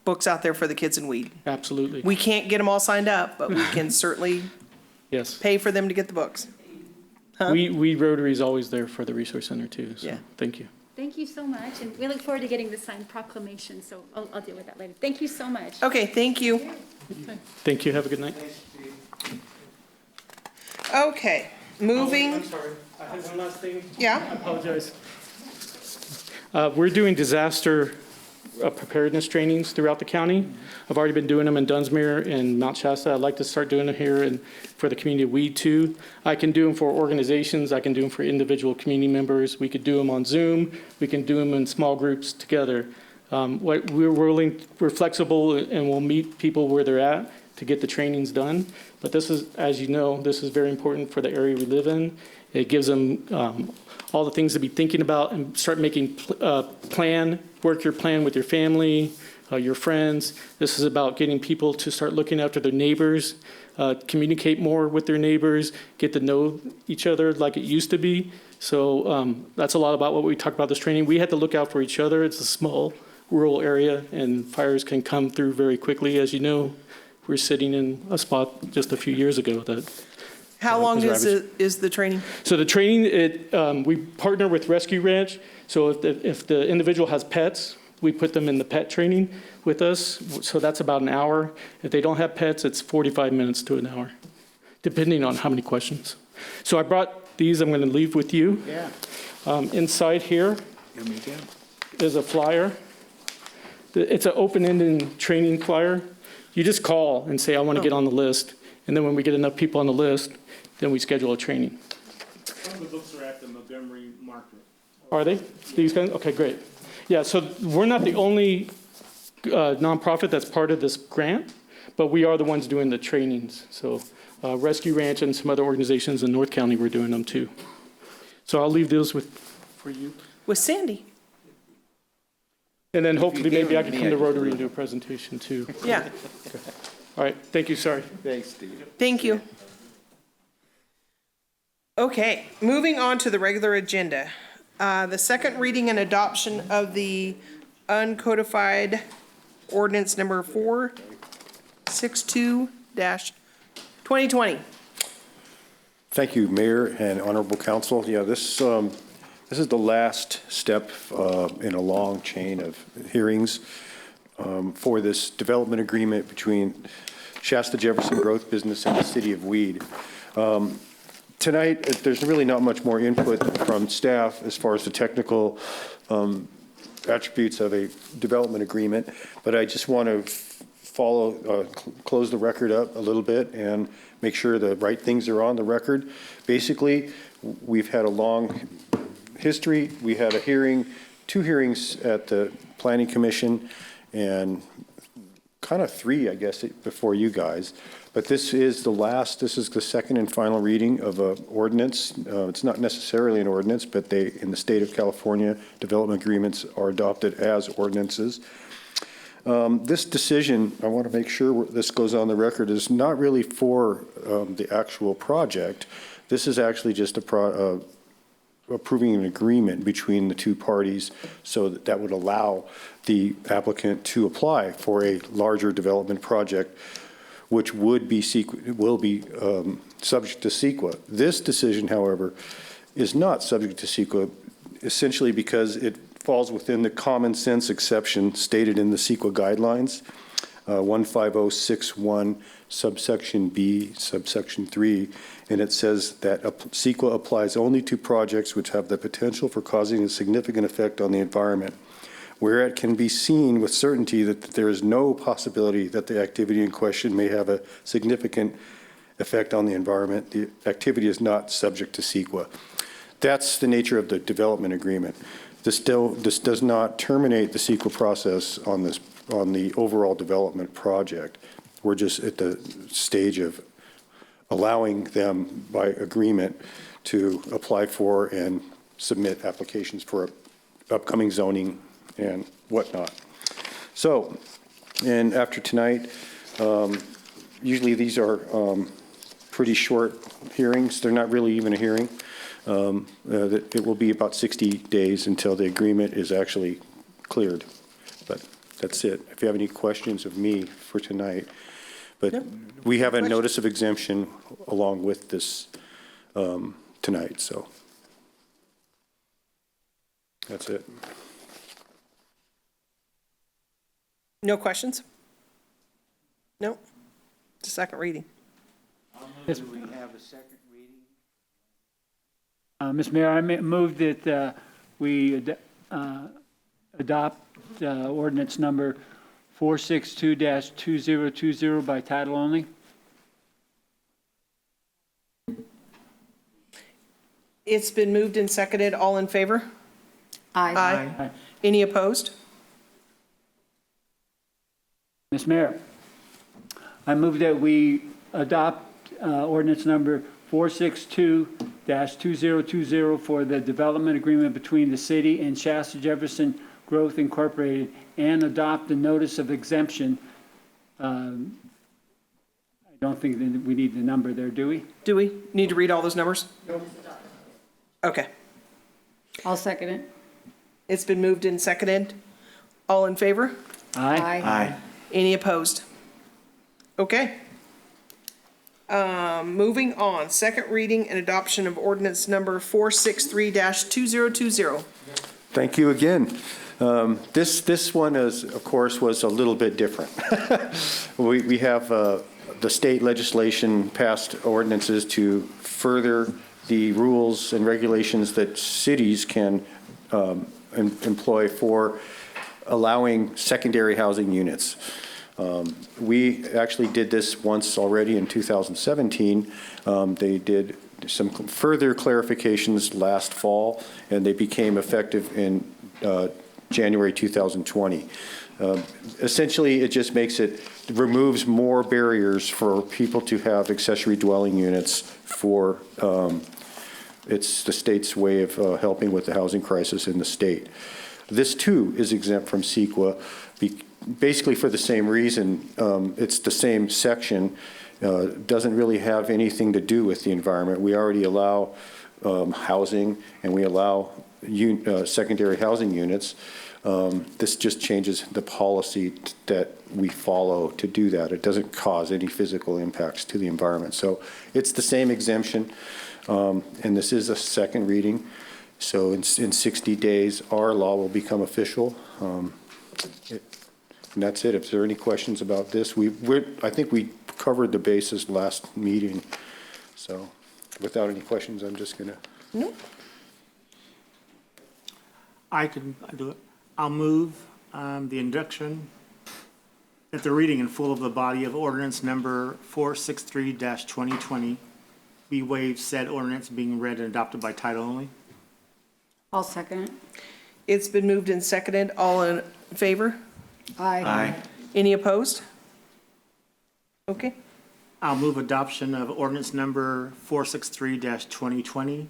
books out there for the kids in Weed. Absolutely, We can't get them all signed up, but we can certainly yes. pay for them to get the books. We Rotary is always there for the Resource Center too, so Yeah. thank you. Thank you so much, and we look forward to getting the signed proclamation, so I'll deal with that later. Thank you so much. Okay, thank you. Thank you, have a good night. Okay, moving. I'm sorry, I have one last thing. Yeah. I apologize. We're doing disaster preparedness trainings throughout the county. I've already been doing them in Dunsmuir and Mount Shasta. I'd like to start doing them here and for the community of Weed too. I can do them for organizations. I can do them for individual community members. We could do them on Zoom. We can do them in small groups together. We're flexible and we'll meet people where they're at to get the trainings done. But this is, as you know, this is very important for the area we live in. It gives them all the things to be thinking about and start making work your plan with your family, your friends. This is about getting people to start looking after their neighbors, communicate more with their neighbors, get to know each other like it used to be. So that's a lot about what we talk about this training. We had to look out for each other. It's a small rural area and fires can come through very quickly. As you know, we're sitting in a spot just a few years ago that How long was is the training? So the training, we partner with Rescue Ranch. So if the individual has pets, we put them in the pet training with us. So that's about an hour. If they don't have pets, it's 45 minutes to an hour, depending on how many questions. So I brought these. I'm going to leave with you. Yeah. Inside here is a flyer. It's an open-ended training flyer. You just call and say, I want to get on the list. And then when we get enough people on the list, then we schedule a training. Some of the books are at the Montgomery Market. Are they? These guys? Okay, great. Yeah, so we're not the only nonprofit that's part of this grant, but we are the ones doing the trainings. So Rescue Ranch and some other organizations in North County were doing them too. So I'll leave those for you. With Sandy. And then hopefully maybe I can come to Rotary and do a presentation too. Yeah. All right, thank you, sorry. Thanks, Steve. Thank you. Okay, moving on to the regular agenda. The second reading and adoption of the uncodified ordinance number 462-2020. Thank you, Mayor and Honorable Council. Yeah, this is the last step in a long chain of hearings for this development agreement between Shasta Jefferson Growth Business and the City of Weed. Tonight, there's really not much more input from staff as far as the technical attributes of a development agreement, but I just want to close the record up a little bit and make sure the right things are on the record. Basically, we've had a long history. We had a hearing, 2 hearings at the Planning Commission, and kind of 3, I guess, before you guys. But this is the second and final reading of an ordinance. It's not necessarily an ordinance, but in the state of California, development agreements are adopted as ordinances. This decision, I want to make sure this goes on the record, is not really for the actual project. This is actually just approving an agreement between the 2 parties so that would allow the applicant to apply for a larger development project, which will be subject to CEQA. This decision, however, is not subject to CEQA, essentially because it falls within the common sense exception stated in the CEQA guidelines, 15061 subsection B, subsection 3, and it says that CEQA applies only to projects which have the potential for causing a significant effect on the environment, where it can be seen with certainty that there is no possibility that the activity in question may have a significant effect on the environment. The activity is not subject to CEQA. That's the nature of the development agreement. This does not terminate the CEQA process on the overall development project. We're just at the stage of allowing them by agreement to apply for and submit applications for upcoming zoning and whatnot. So, and after tonight, usually these are pretty short hearings. They're not really even a hearing. It will be about 60 days until the agreement is actually cleared. But that's it. If you have any questions of me for tonight. But yep. We have a notice of exemption along with this tonight, so that's it. No questions? No? It's a second reading. Yes. We have a second reading. Ms. Mayor, I move that we adopt ordinance number 462-2020 by title only. It's been moved and seconded. All in favor? Aye. Aye. Any opposed? Ms. Mayor, I move that we adopt ordinance number 462-2020 for the development agreement between the city and Shasta Jefferson Growth Incorporated and adopt the notice of exemption. I don't think that we need the number there, do we? Do we need to read all those numbers? No. Okay. I'll second it. It's been moved and seconded. All in favor? Aye. Aye. Any opposed? Okay. Moving on, second reading and adoption of ordinance number 463-2020. Thank you again. This one is, of course, was a little bit different. We have the state legislation passed ordinances to further the rules and regulations that cities can employ for allowing secondary housing units. We actually did this once already in 2017. They did some further clarifications last fall, and they became effective in January 2020. Essentially, it just removes more barriers for people to have accessory dwelling units for, it's the state's way of helping with the housing crisis in the state. This too is exempt from CEQA, basically for the same reason. It's the same section, doesn't really have anything to do with the environment. We already allow housing, and we allow secondary housing units. This just changes the policy that we follow to do that. It doesn't cause any physical impacts to the environment. So it's the same exemption, and this is a second reading. So in 60 days, our law will become official. And that's it. If there are any questions about this, I think we covered the bases last meeting. So without any questions, I'm just gonna. No. I do it. I'll move the induction, that the reading in full of the body of ordinance number 463-2020 be waived, said ordinance being read and adopted by title only. I'll second it. It's been moved and seconded. All in favor? Aye. Any opposed? Okay. I'll move adoption of ordinance number 463-2020,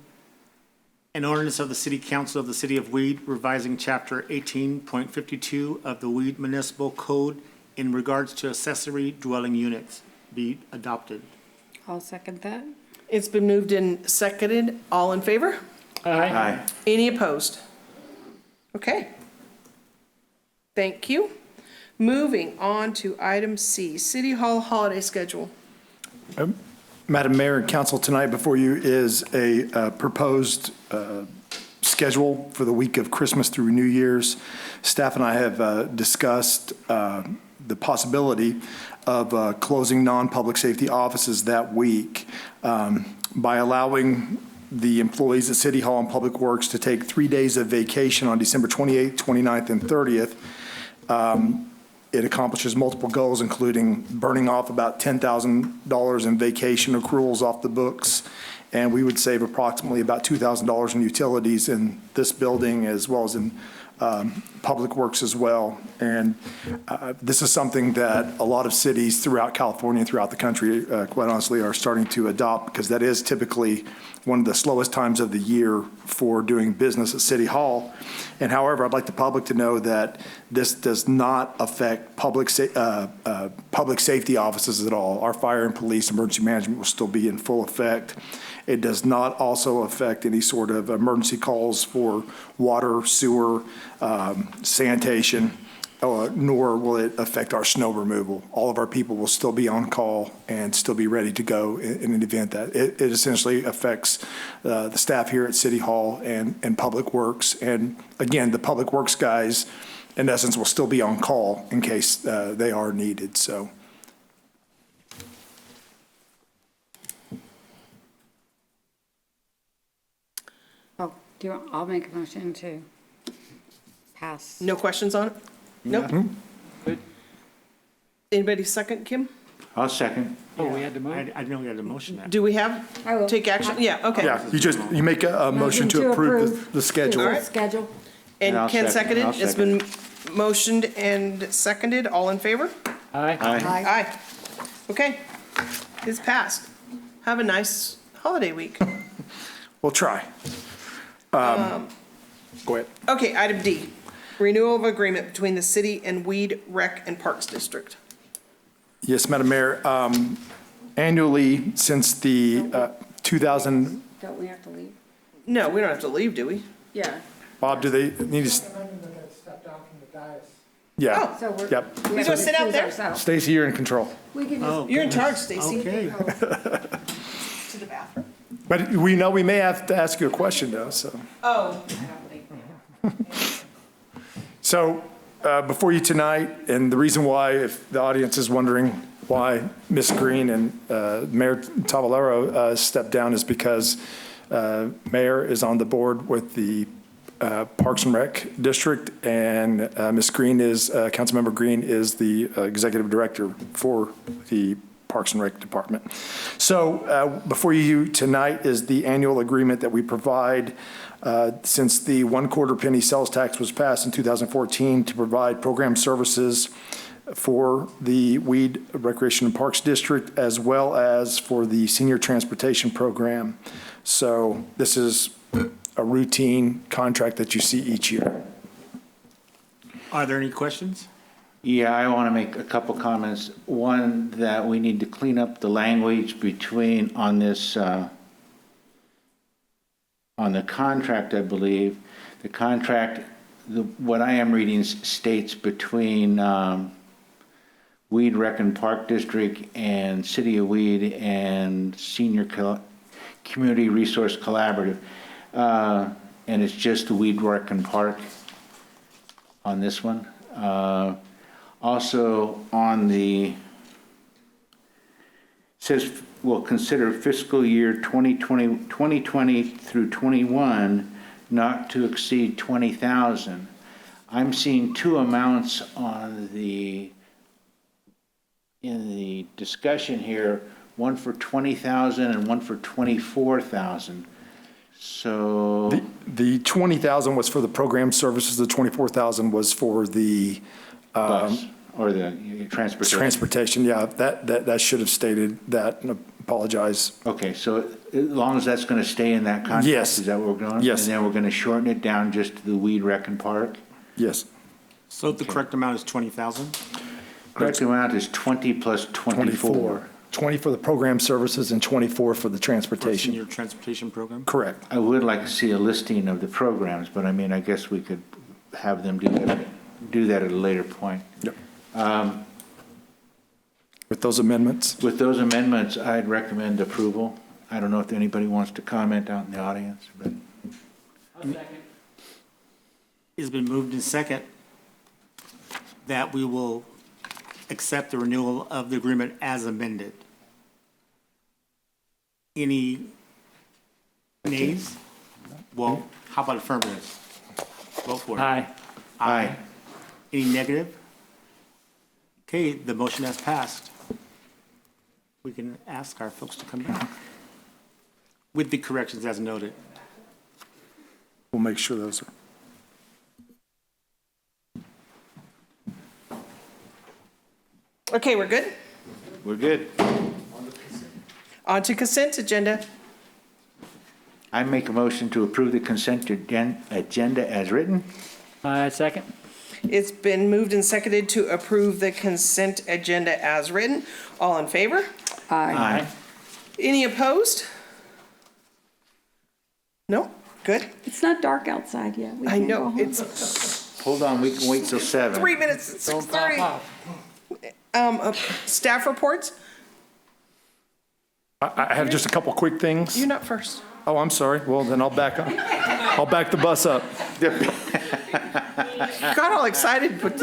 an ordinance of the City Council of the City of Weed revising Chapter 18.52 of the Weed Municipal Code in regards to accessory dwelling units be adopted. I'll second that. It's been moved and seconded. All in favor? Aye. Any opposed? Okay. Thank you. Moving on to item C, City Hall holiday schedule. Madam Mayor and Council, tonight before you is a proposed schedule for the week of Christmas through New Year's. Staff and I have discussed the possibility of closing non-public safety offices that week by allowing the employees at City Hall and Public Works to take 3 days of vacation on December 28th, 29th, and 30th. It accomplishes multiple goals, including burning off about $10,000 in vacation accruals off the books, and we would save approximately about $2,000 in utilities in this building as well as in Public Works as well. And this is something that a lot of cities throughout California and throughout the country, quite honestly, are starting to adopt, because that is typically one of the slowest times of the year for doing business at City Hall. And however, I'd like the public to know that this does not affect public safety offices at all. Our fire and police emergency management will still be in full effect. It does not also affect any sort of emergency calls for water, sewer, sanitation, nor will it affect our snow removal. All of our people will still be on call and still be ready to go in an event that it essentially affects the staff here at City Hall and Public Works. And again, the Public Works guys, in essence, will still be on call in case they are needed. So. Oh, I'll make a motion to pass. No questions on it? Nope. Anybody second, Kim? I'll second. Oh, we had to move? I didn't know we had to motion that. Do we have, take action? Yeah, okay. Yeah, you make a motion to approve the schedule. All right. Schedule. And I'll Ken second. seconded. I'll It's been motioned and seconded. All in favor? Aye. Aye. Okay, it's passed. Have a nice holiday week. We'll try. Go ahead. Okay, item D, renewal of agreement between the city and Weed, Rec, and Parks District. Yes, Madam Mayor. Annually, since the 2000, Don't we have to leave? No, we don't have to leave, do we? Yeah. Bob, do they need to? Yeah. So we're. Yep. We You have gonna to sit out recuse there? ourselves. Stacy, you're in control. We can just. You're in charge, Stacy. Okay. To the bathroom. But we know we may have to ask you a question though, so. Oh. So before you tonight, and the reason why, if the audience is wondering why Ms. Green and Mayor Tavalero stepped down, is because Mayor is on the board with the Parks and Rec District, and Ms. Green is, Councilmember Green is the Executive Director for the Parks and Rec Department. So before you tonight is the annual agreement that we provide since the 1/4 penny sales tax was passed in 2014 to provide program services for the Weed Recreation and Parks District, as well as for the Senior Transportation Program. So this is a routine contract that you see each year. Are there any questions? Yeah, I want to make a couple comments. One, that we need to clean up the language between, on this, on the contract, I believe. The contract, what I am reading states between Weed Rec and Park District and City of Weed and Senior Community Resource Collaborative. And it's just the Weed Rec and Park on this one. Also on the, says we'll consider fiscal year 2020 through 21 not to exceed 20,000. I'm seeing two amounts on in the discussion here, one for 20,000 and one for 24,000. So the 20,000 was for the program services. The 24,000 was for the bus or the transportation. Transportation, yeah, that should have stated that, and apologize. Okay, so as long as that's going to stay in that contract, Yes. is that what we're going? Yes. And then we're going to shorten it down just to the Weed Rec and Park? Yes. So the correct amount is 20,000? Correct amount is 20 plus 24. 20 for the program services and 24 for the For transportation. Senior Transportation Program? Correct. I would like to see a listing of the programs, but I mean, I guess we could have them do that at a later point. Yep. With those amendments? With those amendments, I'd recommend approval. I don't know if anybody wants to comment out in the audience, but. It's been moved in second that we will accept the renewal of the agreement as amended. Any nays? Well, how about affirmative? Vote for it. Aye. Aye. Any negative? Okay, the motion has passed. We can ask our folks to come back with the corrections as noted. We'll make sure those are. Okay, we're good? We're good. On to consent agenda. I make a motion to approve the consent agenda as written. Second. It's been moved and seconded to approve the consent agenda as written. All in favor? Aye. Any opposed? No? Good? It's not dark outside yet. We I can't go know, home. it's Hold on, we can wait till 7. 3 minutes, it's 6:30. Staff reports? I have just a couple quick things. You're not first. Oh, I'm sorry. Well, then I'll back up. I'll back the bus up. Got all excited, but,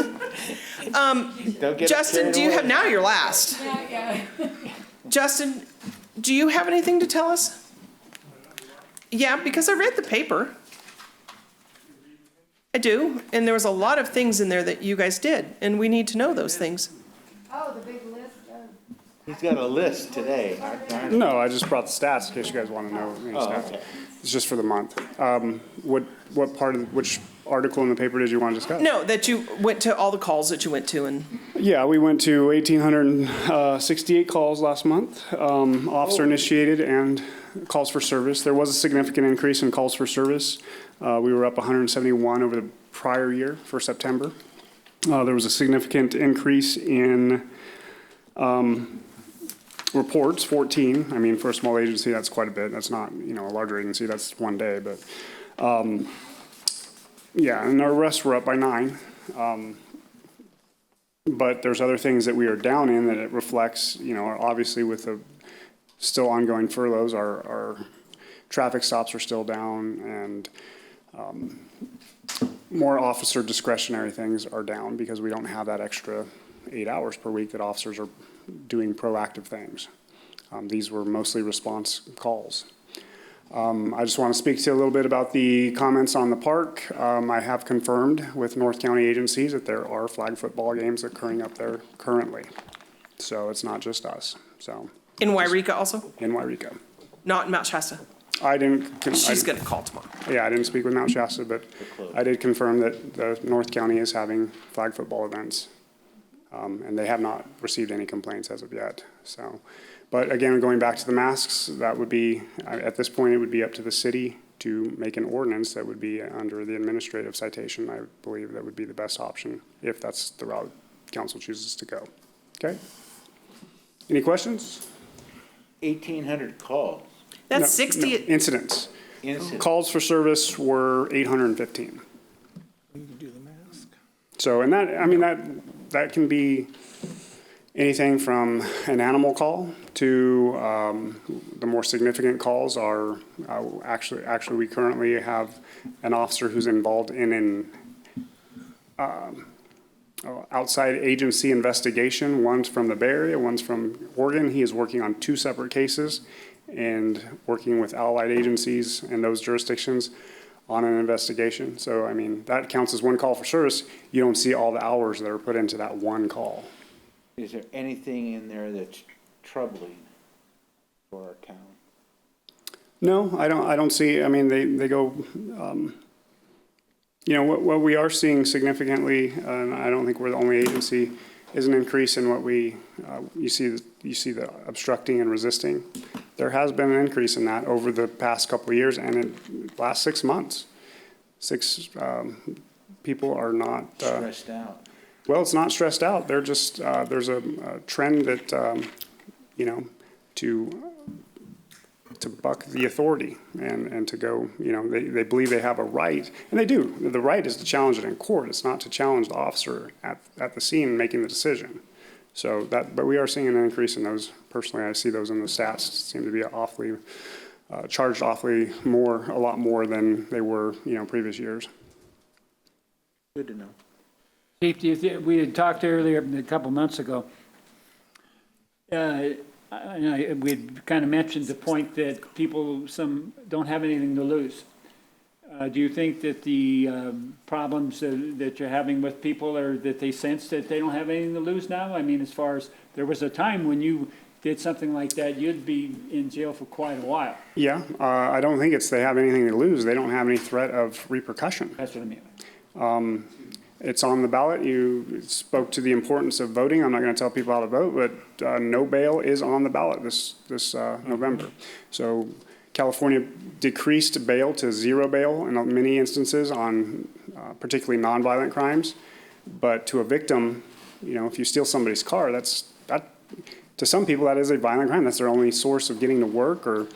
Justin, do you have, now you're last. Justin, do you have anything to tell us? Yeah, because I read the paper. I do, and there was a lot of things in there that you guys did, and we need to know those things. Oh, the big list. He's got a list today. No, I just brought the stats in case you guys want to know any stats. Okay. It's just for the month. What part of, which article in the paper did you want to discuss? No, that you went to all the calls that you went to, and Yeah, we went to 1,868 calls last month, officer initiated and calls for service. There was a significant increase in calls for service. We were up 171 over the prior year for September. There was a significant increase in reports, 14. I mean, for a small agency, that's quite a bit. That's not, a larger agency, that's one day, but yeah, and our arrests were up by 9. But there's other things that we are down in that it reflects, obviously with the still ongoing furloughs, our traffic stops are still down, and more officer discretionary things are down because we don't have that extra 8 hours per week that officers are doing proactive things. These were mostly response calls. I just want to speak to a little bit about the comments on the park. I have confirmed with North County agencies that there are flag football games occurring up there currently. So it's not just us, so. In Wairika also? In Wairika. Not in Mount Shasta? I didn't. She's going to call tomorrow. Yeah, I didn't speak with Mount Shasta, but I did confirm that the North County is having flag football events. And they have not received any complaints as of yet, so. But again, going back to the masks, that would be, at this point, it would be up to the city to make an ordinance that would be under the administrative citation. I believe that would be the best option if that's the route council chooses to go. Okay? Any questions? 1,800 calls. That's No, 60. no, incidents. Incidents. Calls for service were 815. We can do the mask. So, and that, I mean, that can be anything from an animal call to the more significant calls are actually we currently have an officer who's involved in an outside agency investigation. One's from the Bay Area, one's from Oregon. He is working on 2 separate cases and working with allied agencies in those jurisdictions on an investigation. So, I mean, that counts as one call for service. You don't see all the hours that are put into that one call. Is there anything in there that's troubling for our county? No, I don't see, I mean, they go, you know, what we are seeing significantly, and I don't think we're the only agency, is an increase in what you see the obstructing and resisting. There has been an increase in that over the past couple of years and in the last 6 months. People are not. Stressed out. Well, it's not stressed out. They're just, there's a trend that, you know, to buck the authority and to go, you know, they believe they have a right, and they do. The right is to challenge it in court. It's not to challenge the officer at the scene making the decision. So that, but we are seeing an increase in those. Personally, I see those in the stats seem to be awfully, charged awfully more, a lot more than they were, you know, previous years. Good to know. Chief, we had talked earlier, a couple months ago. We had kind of mentioned the point that people, some don't have anything to lose. Do you think that the problems that you're having with people are that they sense that they don't have anything to lose now? I mean, as far as there was a time when you did something like that, you'd be in jail for quite a while. Yeah, I don't think it's they have anything to lose. They don't have any threat of repercussion. That's what I mean. It's on the ballot. You spoke to the importance of voting. I'm not going to tell people how to vote, but no bail is on the ballot this November. So California decreased bail to 0 bail in many instances on particularly nonviolent crimes. But to a victim, you know, if you steal somebody's car, that to some people that is a violent crime. That's their only source of getting to work or.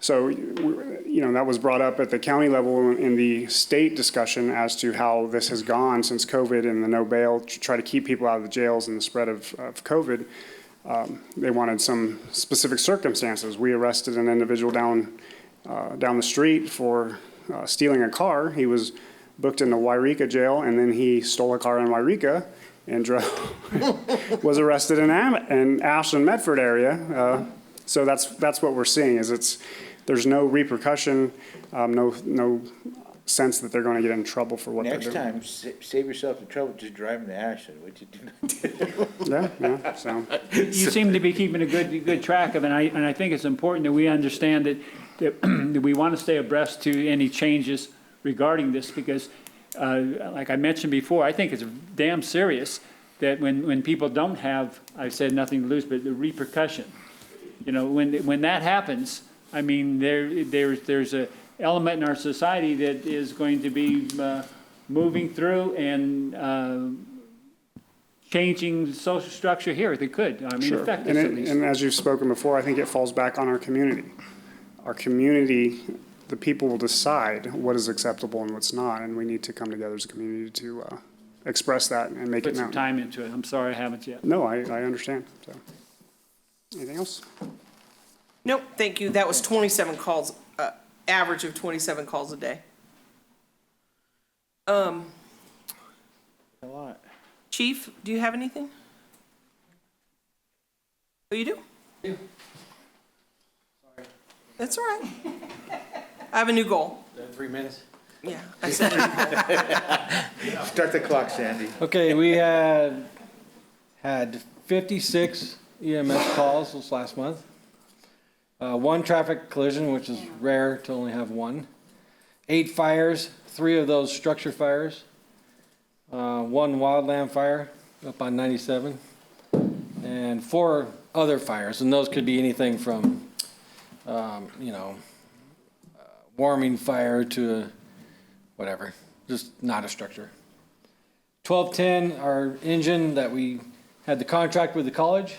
So, you know, that was brought up at the county level in the state discussion as to how this has gone since COVID and the no bail to try to keep people out of the jails and the spread of COVID. They wanted some specific circumstances. We arrested an individual down the street for stealing a car. He was booked into Wairika jail, and then he stole a car in Wairika and was arrested in Ashland, Medford area. So that's what we're seeing is there's no repercussion, no sense that they're going to get in trouble for what they're doing. Next time, save yourself the trouble just driving to Ashland, which you do not. Yeah. So You seem to be keeping a good track of it, and I think it's important that we understand that we want to stay abreast to any changes regarding this because, like I mentioned before, I think it's damn serious that when people don't have, I said nothing to lose, but the repercussion. You know, when that happens, I mean, there's a element in our society that is going to be moving through and changing social structure here. They could. I mean, sure. affect us at least. And as you've spoken before, I think it falls back on our community. Our community, the people will decide what is acceptable and what's not, and we need to come together as a community to express that and make Put it some known. time into it. I'm sorry I haven't yet. No, I understand. So, anything else? Nope, thank you. That was 27 calls, average of 27 calls a day. A lot. Chief, do you have anything? Oh, you do? That's all right. I have a new goal. 3 minutes? Yeah, I said it. Start the clock, Sandy. Okay, we had 56 EMS calls this last month. 1 traffic collision, which is rare to only have 1. 8 fires, 3 of those structure fires. 1 wildland fire up on 97. And 4 other fires, and those could be anything from, warming fire to whatever, just not a structure. 1210, our engine that we had the contract with the college,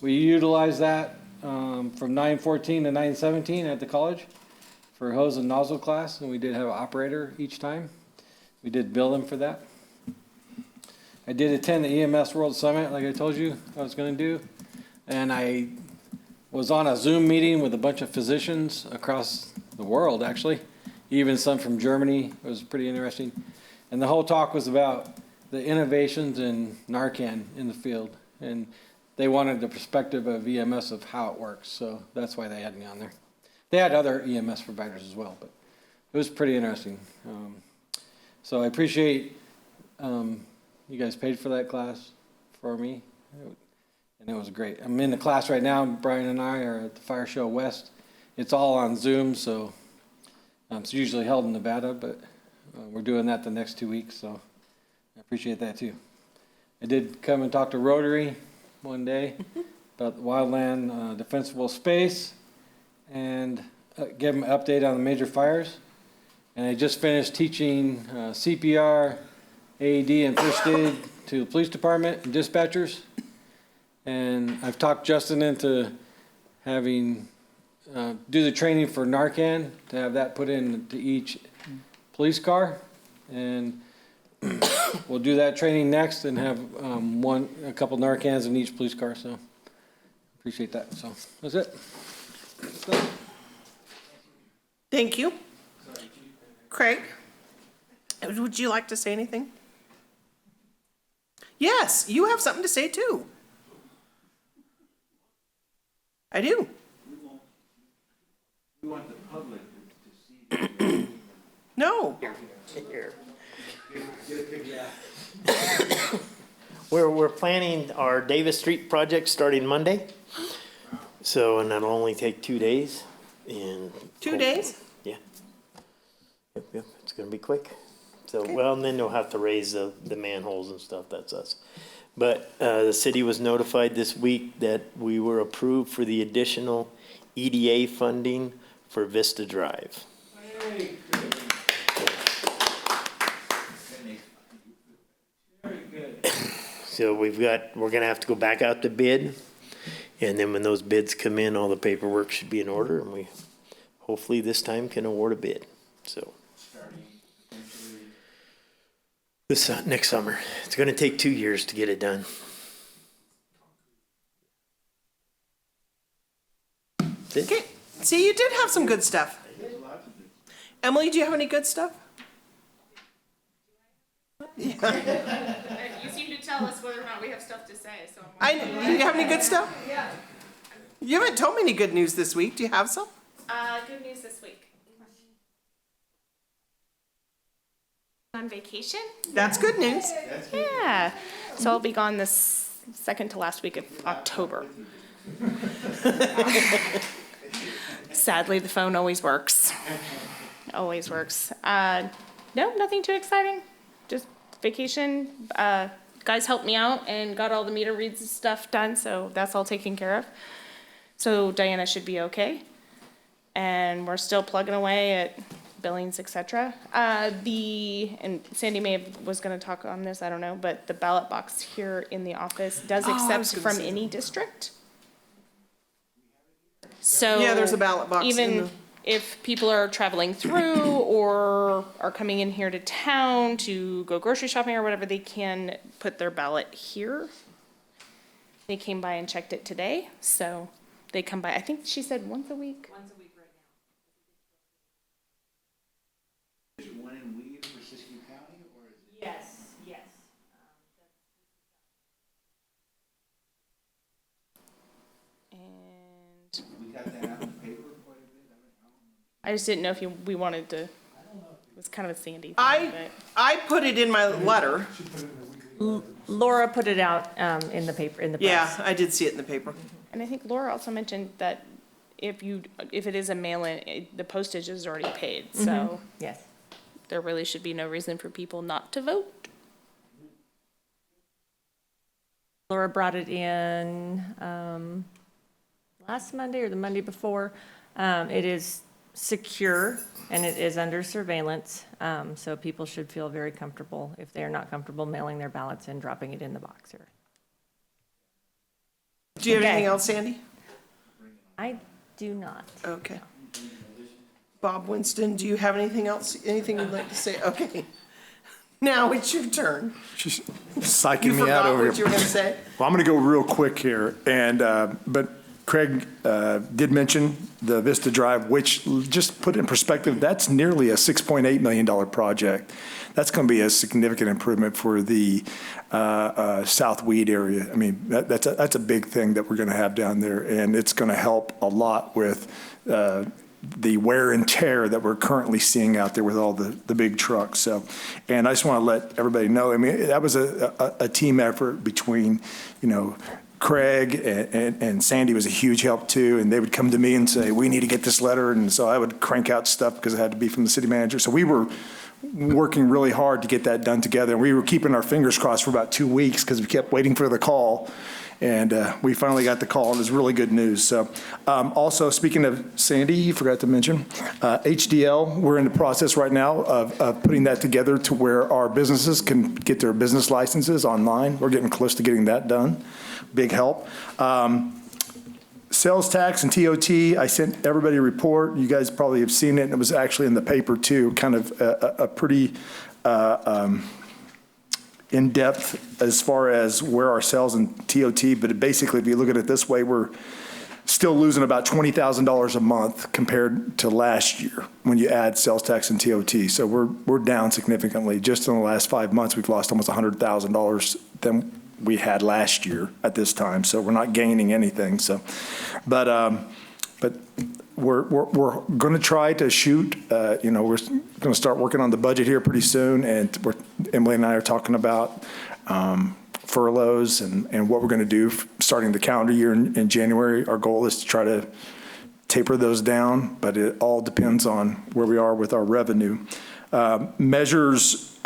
we utilized that from 914 to 917 at the college for hose and nozzle class, and we did have an operator each time. We did bill them for that. I did attend the EMS World Summit, like I told you I was going to do, and I was on a Zoom meeting with a bunch of physicians across the world, actually, even some from Germany. It was pretty interesting. And the whole talk was about the innovations in Narcan in the field. And they wanted the perspective of EMS of how it works. So that's why they had me on there. They had other EMS providers as well, but it was pretty interesting. So I appreciate you guys paid for that class for me. And it was great. I'm in the class right now. Brian and I are at the Fire Show West. It's all on Zoom, so it's usually held in Nevada, but we're doing that the next 2 weeks, so I appreciate that too. I did come and talk to Rotary one day about the wildland defensible space and give them an update on the major fires. And I just finished teaching CPR, AED, and first aid to the police department and dispatchers. And I've talked Justin into having do the training for Narcan, to have that put into each police car. And we'll do that training next and have a couple Narcans in each police car. So appreciate that. So that's it. Thank you. Craig, would you like to say anything? Yes, you have something to say too. I do. We want the public to see. No. We're planning our Davis Street project starting Monday. So, and that'll only take 2 days. And 2 days? Yeah. Yep, it's gonna be quick. So, well, and then they'll have to raise the manholes and stuff, that's us. But the city was notified this week that we were approved for the additional EDA funding for Vista Drive. So we're gonna have to go back out to bid. And then when those bids come in, all the paperwork should be in order, and we hopefully this time can award a bid. So this next summer, it's going to take 2 years to get it done. Okay. See, you did have some good stuff. Emily, do you have any good stuff? You seem to tell us whether or not we have stuff to say, so Do you have any good stuff? Yeah. You haven't told me any good news this week. Do you have some? Good news this week. On vacation? That's good news. Yeah. So I'll be gone this second to last week of October. Sadly, the phone always works. Always works. No, nothing too exciting. Just vacation. Guys helped me out and got all the meter reads and stuff done, so that's all taken care of. So Diana should be okay. And we're still plugging away at billings, etc. And Sandy was going to talk on this, I don't know, but the ballot box here in the office does accept from any district. So Yeah, there's a ballot box in even the- if people are traveling through or are coming in here to town to go grocery shopping or whatever, they can put their ballot here. They came by and checked it today, so they come by, I think she said once a week. There's one in Weed for Siskiyou County, or is it? Yes, yes. We got that out in the paper quite a bit. I just didn't know if we wanted to, it was kind of a Sandy thing, I put it in my letter. Laura put it out in the paper, in the press. Yeah, I did see it in the paper. And I think Laura also mentioned that if it is a mail-in, the postage is already paid, so. Yes. There really should be no reason for people not to vote. Laura brought it in last Monday or the Monday before. It is secure and it is under surveillance, so people should feel very comfortable if they are not comfortable mailing their ballots and dropping it in the box here. Do you have anything else, Sandy? I do not. Okay. Bob Winston, do you have anything else, anything you'd like to say? Okay. Now it's your turn. She's psyching me out over You forgot what you were here. going to say? Well, I'm going to go real quick here, and but Craig did mention the Vista Drive, which, just put in perspective, that's nearly a $6.8 million project. That's going to be a significant improvement for the South Weed area. I mean, that's a big thing that we're going to have down there, and it's going to help a lot with the wear and tear that we're currently seeing out there with all the big trucks. So, and I just want to let everybody know, I mean, that was a team effort between, Craig and Sandy was a huge help too, and they would come to me and say, we need to get this letter, and so I would crank out stuff because it had to be from the city manager. So we were working really hard to get that done together, and we were keeping our fingers crossed for about 2 weeks because we kept waiting for the call, and we finally got the call, and it was really good news. So also, speaking of Sandy, you forgot to mention, HDL, we're in the process right now of putting that together to where our businesses can get their business licenses online. We're getting close to getting that done. Big help. Sales tax and TOT, I sent everybody a report. You guys probably have seen it, and it was actually in the paper too, kind of a pretty in-depth as far as where our sales and TOT, but basically, if you look at it this way, we're still losing about $20,000 a month compared to last year when you add sales tax and TOT. So we're down significantly. Just in the last 5 months, we've lost almost $100,000 than we had last year at this time. So we're not gaining anything. So, but we're going to try to shoot. We're going to start working on the budget here pretty soon, and Emily and I are talking about furloughs and what we're going to do starting the calendar year in January. Our goal is to try to taper those down, but it all depends on where we are with our revenue. Measures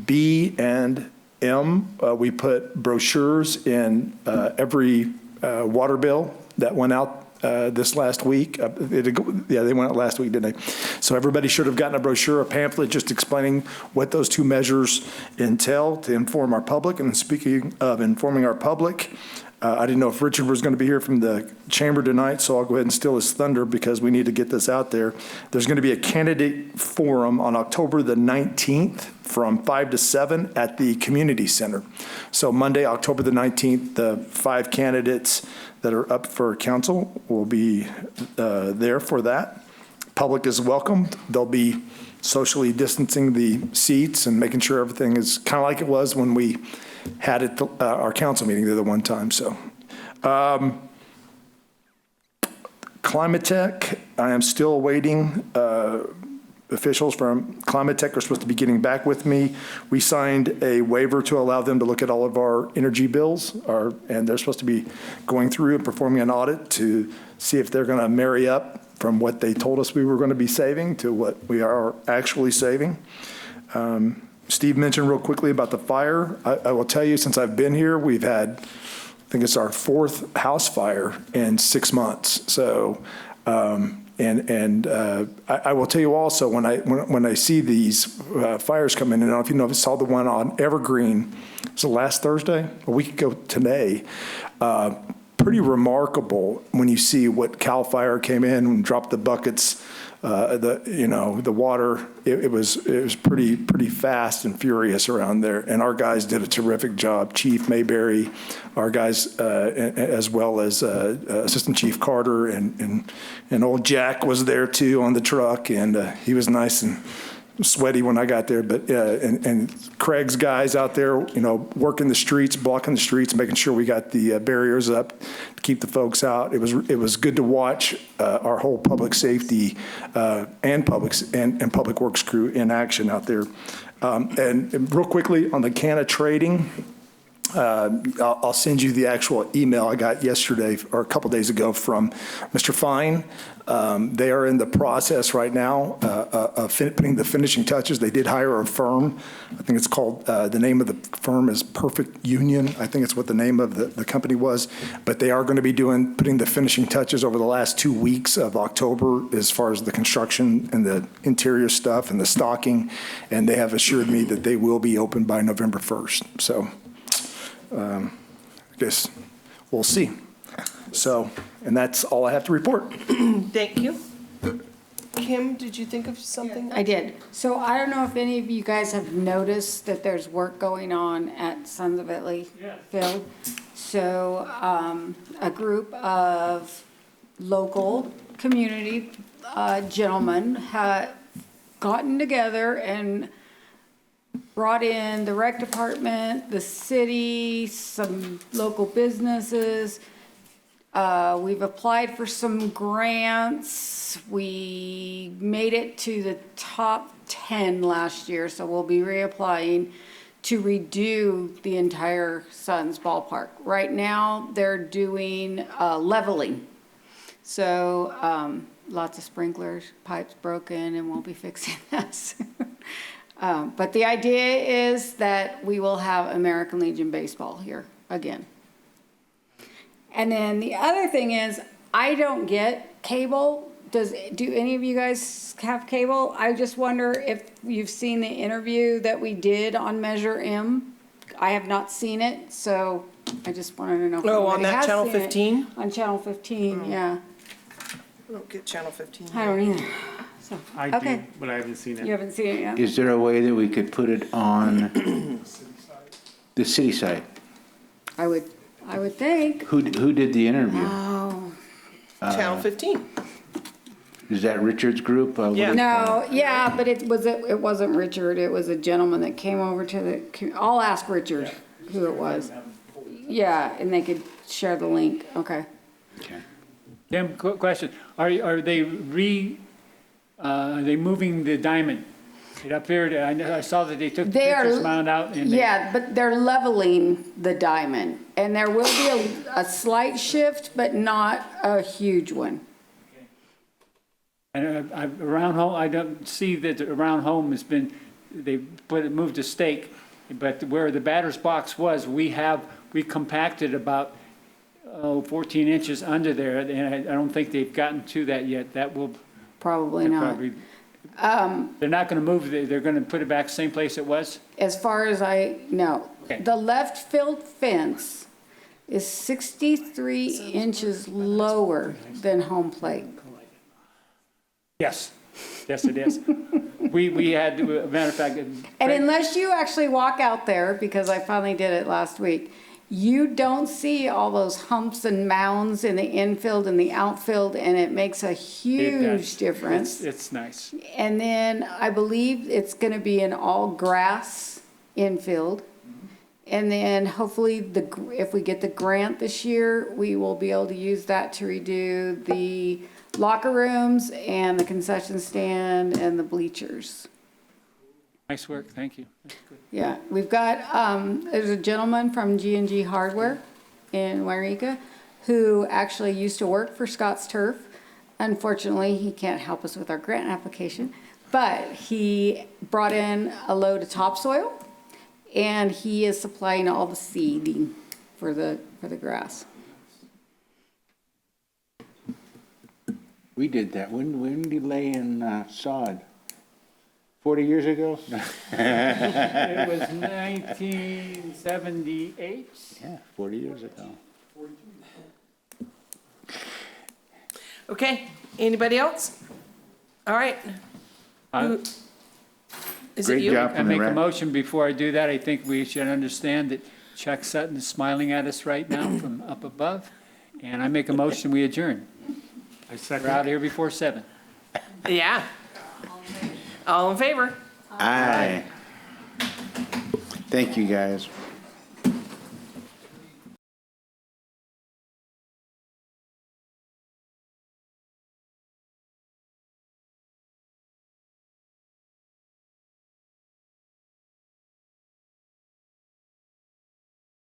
B and M, we put brochures in every water bill that went out this last week. They went out last week, didn't they? So everybody should have gotten a brochure, a pamphlet, just explaining what those two measures entail to inform our public. And speaking of informing our public, I didn't know if Richard was going to be here from the chamber tonight, so I'll go ahead and steal his thunder because we need to get this out there. There's going to be a candidate forum on October the 19th from 5 to 7 at the community center. So Monday, October the 19th, the 5 candidates that are up for council will be there for that. Public is welcomed. They'll be socially distancing the seats and making sure everything is kind of like it was when we had it our council meeting there the one time. So Climate Tech, I am still awaiting officials from Climate Tech are supposed to be getting back with me. We signed a waiver to allow them to look at all of our energy bills, and they're supposed to be going through and performing an audit to see if they're going to marry up from what they told us we were going to be saving to what we are actually saving. Steve mentioned real quickly about the fire. I will tell you, since I've been here, we've had, I think it's our 4th house fire in 6 months. So, I will tell you also, when I see these fires come in, and I don't know if you know, if you saw the one on Evergreen, it was the last Thursday, a week ago today. Pretty remarkable when you see what CAL FIRE came in and dropped the buckets. The water, it was pretty fast and furious around there. And our guys did a terrific job. Chief Mayberry, our guys, as well as Assistant Chief Carter and old Jack was there too on the truck. And he was nice and sweaty when I got there, but, and Craig's guys out there, working the streets, blocking the streets, making sure we got the barriers up to keep the folks out. It was good to watch our whole public safety and public works crew in action out there. And real quickly on the Canna trading, I'll send you the actual email I got yesterday or a couple days ago from Mr. Fine. They are in the process right now of putting the finishing touches. They did hire a firm. I think it's called, the name of the firm is Perfect Union. I think it's what the name of the company was. But they are going to be putting the finishing touches over the last 2 weeks of October as far as the construction and the interior stuff and the stocking. And they have assured me that they will be open by November 1st. So I guess we'll see. So, and that's all I have to report. Thank you. Kim, did you think of something? I did. So I don't know if any of you guys have noticed that there's work going on at Sons of Italy Field. So a group of local community gentlemen have gotten together and brought in the rec department, the city, some local businesses. We've applied for some grants. We made it to the top 10 last year, so we'll be reapplying to redo the entire Suns ballpark. Right now, they're doing leveling. So lots of sprinklers, pipes broken, and we'll be fixing that soon. But the idea is that we will have American Legion baseball here again. And then the other thing is, I don't get cable. Do any of you guys have cable? I just wonder if you've seen the interview that we did on Measure M. I have not seen it, so I just wanted to know if Oh, on anybody that has Channel seen it. 15? On Channel 15, yeah. I don't get Channel 15. I don't either. So, I do, okay. but I haven't seen it. You haven't seen it yet? Is there a way that we could put it on the city side? I would think. Who did the interview? Oh. Channel 15. Is that Richard's group? No, yeah, but it wasn't Richard. It was a gentleman that came over to the, I'll ask Richard who it was. Yeah, and they could share the link. Okay. Tim, quick question. Are they moving the diamond? It appeared, I saw that they took the pictures mound out. And yeah, but they're leveling the diamond. And there will be a slight shift, but not a huge one. And around home, I don't see that around home has been, they moved a stake, but where the batter's box was, we compacted about 14 inches under there, and I don't think they've gotten to that yet. That will probably not. They're not going to move. They're going to put it back same place it was. As far as I know, the left field fence is 63 inches lower than home plate. Yes, yes, it is. we had, a matter of fact. And unless you actually walk out there, because I finally did it last week, you don't see all those humps and mounds in the infield and the outfield, and it makes a huge difference. It's nice. And then I believe it's going to be an all grass infield. And then hopefully if we get the grant this year, we will be able to use that to redo the locker rooms and the concession stand and the bleachers. Nice work, thank you. That's good. Yeah, we've got, there's a gentleman from G&G Hardware in Wairika who actually used to work for Scott's Turf. Unfortunately, he can't help us with our grant application, but he brought in a load of topsoil and he is supplying all the seeding for the grass. We did that. When did you lay in sod? 40 years ago? It was 1978. Yeah, 40 years ago. Okay, anybody else? All right. Is it you? I make a motion. Before I do that, I think we should understand that Chuck Sutton is smiling at us right now from up above. And I make a motion, we adjourn. We're out here before 7. Yeah. All in favor? Aye. Thank you, guys.